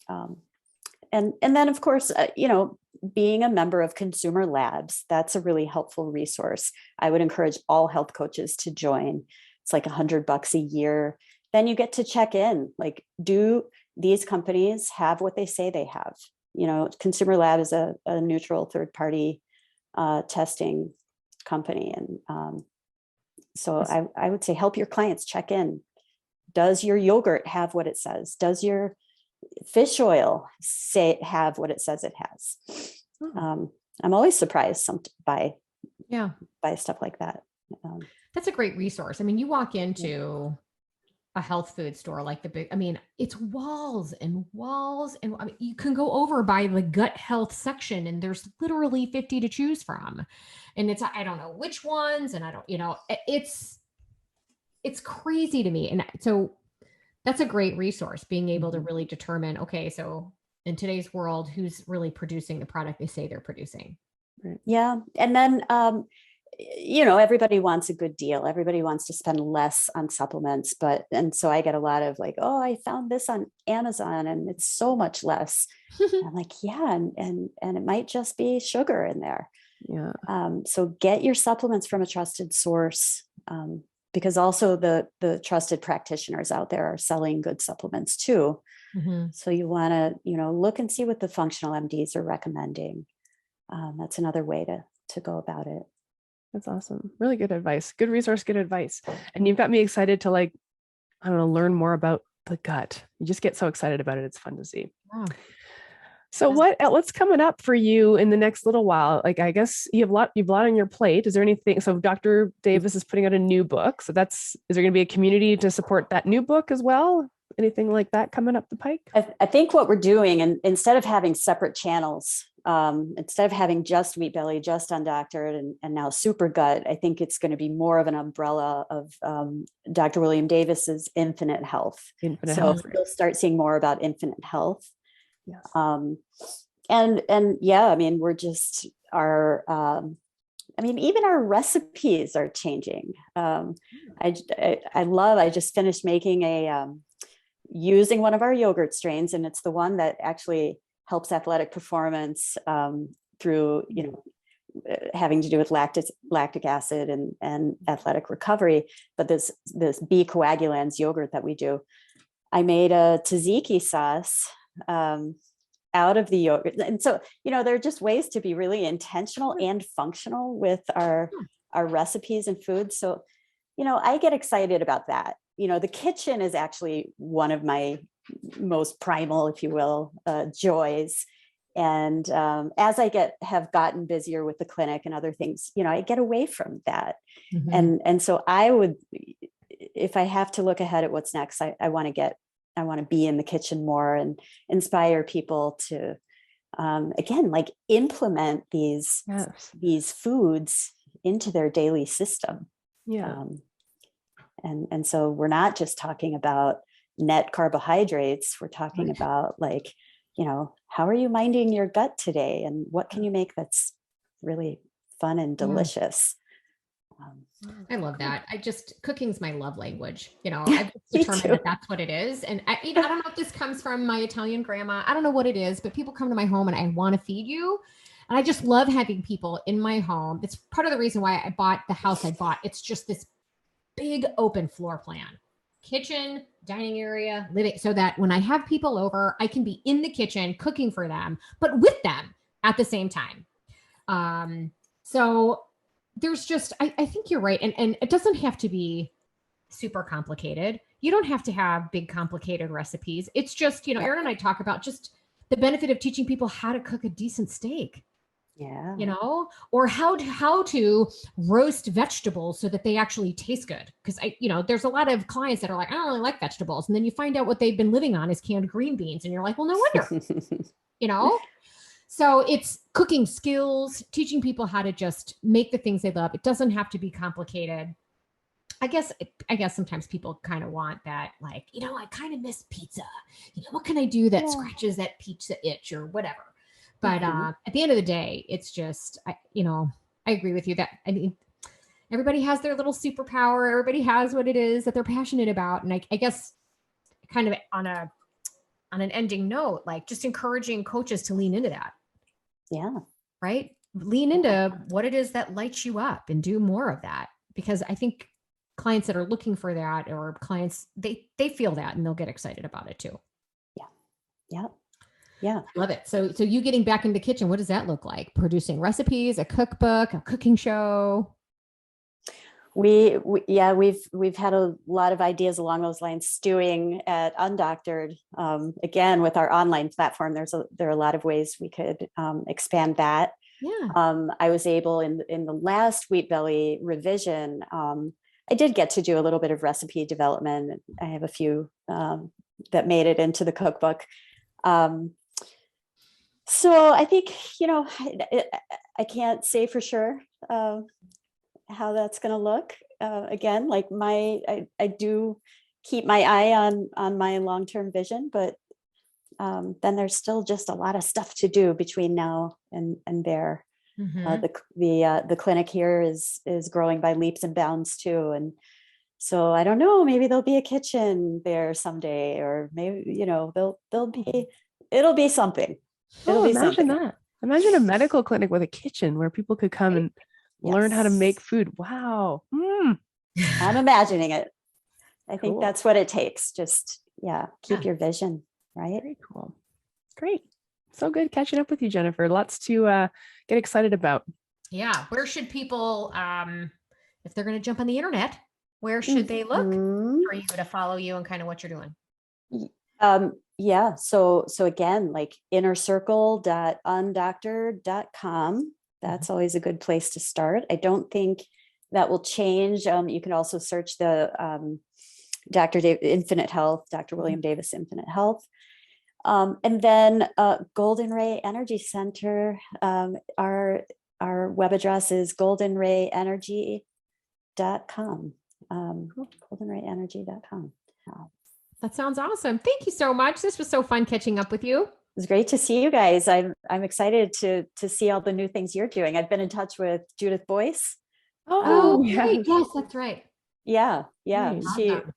And then of course, you know, being a member of Consumer Labs, that's a really helpful resource. I would encourage all health coaches to join. It's like $100 a year. Then you get to check in, like, do these companies have what they say they have? You know, Consumer Lab is a neutral third-party testing company. And so I would say help your clients check in. Does your yogurt have what it says? Does your fish oil have what it says it has? I'm always surprised by stuff like that. That's a great resource. I mean, you walk into a health food store like it's walls and walls. And I mean, you can go over by the gut health section and there's literally 50 to choose from. And I don't know which ones. And I don't, you know, it's crazy to me. And so that's a great resource, being able to really determine, okay, so in today's world, who's really producing the product they say they're producing. Yeah. And then, you know, everybody wants a good deal. Everybody wants to spend less on supplements, and so I get a lot of like, oh, I found this on Amazon and it's so much less. I'm like, yeah. And it might just be sugar in there. Yeah. So get your supplements from a trusted source. Because also the trusted practitioners out there are selling good supplements too. So you want to, you know, look and see what the functional MDs are recommending. That's another way to go about it. That's awesome. Really good advice. Good resource, good advice. And you've got me excited to, like, I don't know, learn more about the gut. You just get so excited about it. It's fun to see. Wow. So what's coming up for you in the next little while? Like, I guess you have a lot on your plate. Is there anything? So Dr. Davis is putting out a new book. So is there going to be a community to support that new book as well? Anything like that coming up the pike? I think what we're doing, and instead of having separate channels, instead of having just Wheat Belly, just Undoctored, and now Super Gut, I think it's going to be more of an umbrella of Dr. William Davis's Infinite Health. So you'll start seeing more about Infinite Health. Yes. And yeah, I mean, we're just I mean, even our recipes are changing. I just finished making using one of our yogurt strains, and it's the one that actually helps athletic performance through, having to do with lactic acid and athletic recovery. But this B coagulans yogurt that we do, I made a tzatziki sauce out of the yogurt. And so, there are just ways to be really intentional and functional with our recipes and foods. So, I get excited about that. The kitchen is actually one of my most primal, if you will, joys. And as I have gotten busier with the clinic and other things, I get away from that. Mm-hmm. And so I would, if I have to look ahead at what's next, I want to be in the kitchen more and inspire people to, again, like implement these foods into their daily system. Yeah. And so we're not just talking about net carbohydrates. We're talking about how are you minding your gut today? And what can you make that's really fun and delicious? I love that. Cooking's my love language. I've determined that's what it is. And I don't know if this comes from my Italian grandma. I don't know what it is, but people come to my home and I want to feed you. And I just love having people in my home. It's part of the reason why I bought the house I bought. It's just this big open floor plan, kitchen, dining area, living, so that when I have people over, I can be in the kitchen cooking for them, but with them at the same time. So there's just, I think you're right. And it doesn't have to be super complicated. You don't have to have big, complicated recipes. It's just, Erin and I talk about just the benefit of teaching people how to cook a decent steak. Yeah. Or how to roast vegetables so that they actually taste good. Because there's a lot of clients that are like, I don't really like vegetables. And then you find out what they've been living on is canned green beans. And you're like, well, no wonder, So it's cooking skills, teaching people how to just make the things they love. It doesn't have to be complicated. I guess sometimes people kind of want that, like, I kind of miss pizza. What can I do that scratches that pizza itch or whatever? But at the end of the day, it's just, I agree with you that, everybody has their little superpower. Everybody has what it is that they're passionate about. And I guess kind of on an ending note, like just encouraging coaches to lean into that. Yeah. Right. Lean into what it is that lights you up and do more of that, because I think clients that are looking for that, or clients, they feel that and they'll get excited about it too. Yeah. Yeah. Yeah. Love it. So you getting back in the kitchen, what does that look like? Producing recipes, a cookbook, a cooking show? We've had a lot of ideas along those lines. Stewing at Undoctored, again, with our online platform, there are a lot of ways we could expand that. Yeah. I was able in the last Wheat Belly revision, I did get to do a little bit of recipe development. I have a few that made it into the cookbook. So I think, I can't say for sure how that's going to look. Again, like I do keep my eye on my long-term vision, but then there's still just a lot of stuff to do between now and there. Mm-hmm. The clinic here is growing by leaps and bounds too. And so I don't know, maybe there'll be a kitchen there someday, or maybe, it'll be something. Imagine that. Imagine a medical clinic with a kitchen where people could come and learn how to make food. Wow. I'm imagining it. I think that's what it takes. Just, keep your vision, right? Very cool. Great. So good catching up with you, Jennifer. Lots to get excited about. Yeah. Where should people, if they're going to jump on the internet, where should they look for you to follow you and kind of what you're doing? So again, like innercircle.undoctored.com. That's always a good place to start. I don't think that will change. You can also search the Dr. Infinite Health, Dr. William Davis Infinite Health. And then Golden Rey Energy Center, our web address is goldenreyenergy.com. goldenreyenergy.com. That sounds awesome. Thank you so much. This was so fun catching up with you. was great to see you guys. I'm excited to see all the new things you're doing. I've been in touch with Judith Boyce. Oh, yes. great. Yes, that's right. Yeah. Nice. Awesome.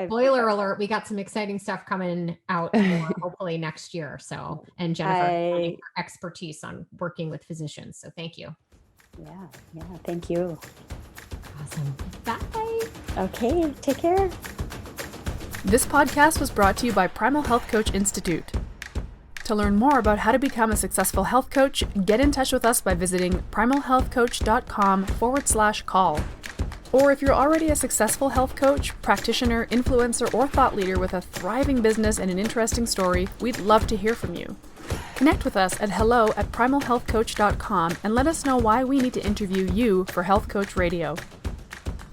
Spoiler alert, we got some exciting stuff coming out more, hopefully next year. So, and Jennifer, her expertise on working with physicians. So thank you. Yeah. Thank you. Awesome. Bye. Okay. Take care. This podcast was brought to you by Primal Health Coach Institute. To learn more about how to become a successful health coach, get in touch with us by visiting primalhealthcoach.com/call. Or if you're already a successful health coach, practitioner, influencer, or thought leader with a thriving business and an interesting story, we'd love to hear from you. Connect with us at hello@primalhealthcoach.com and let us know why we need to interview you for Health Coach Radio.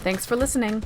Thanks for listening.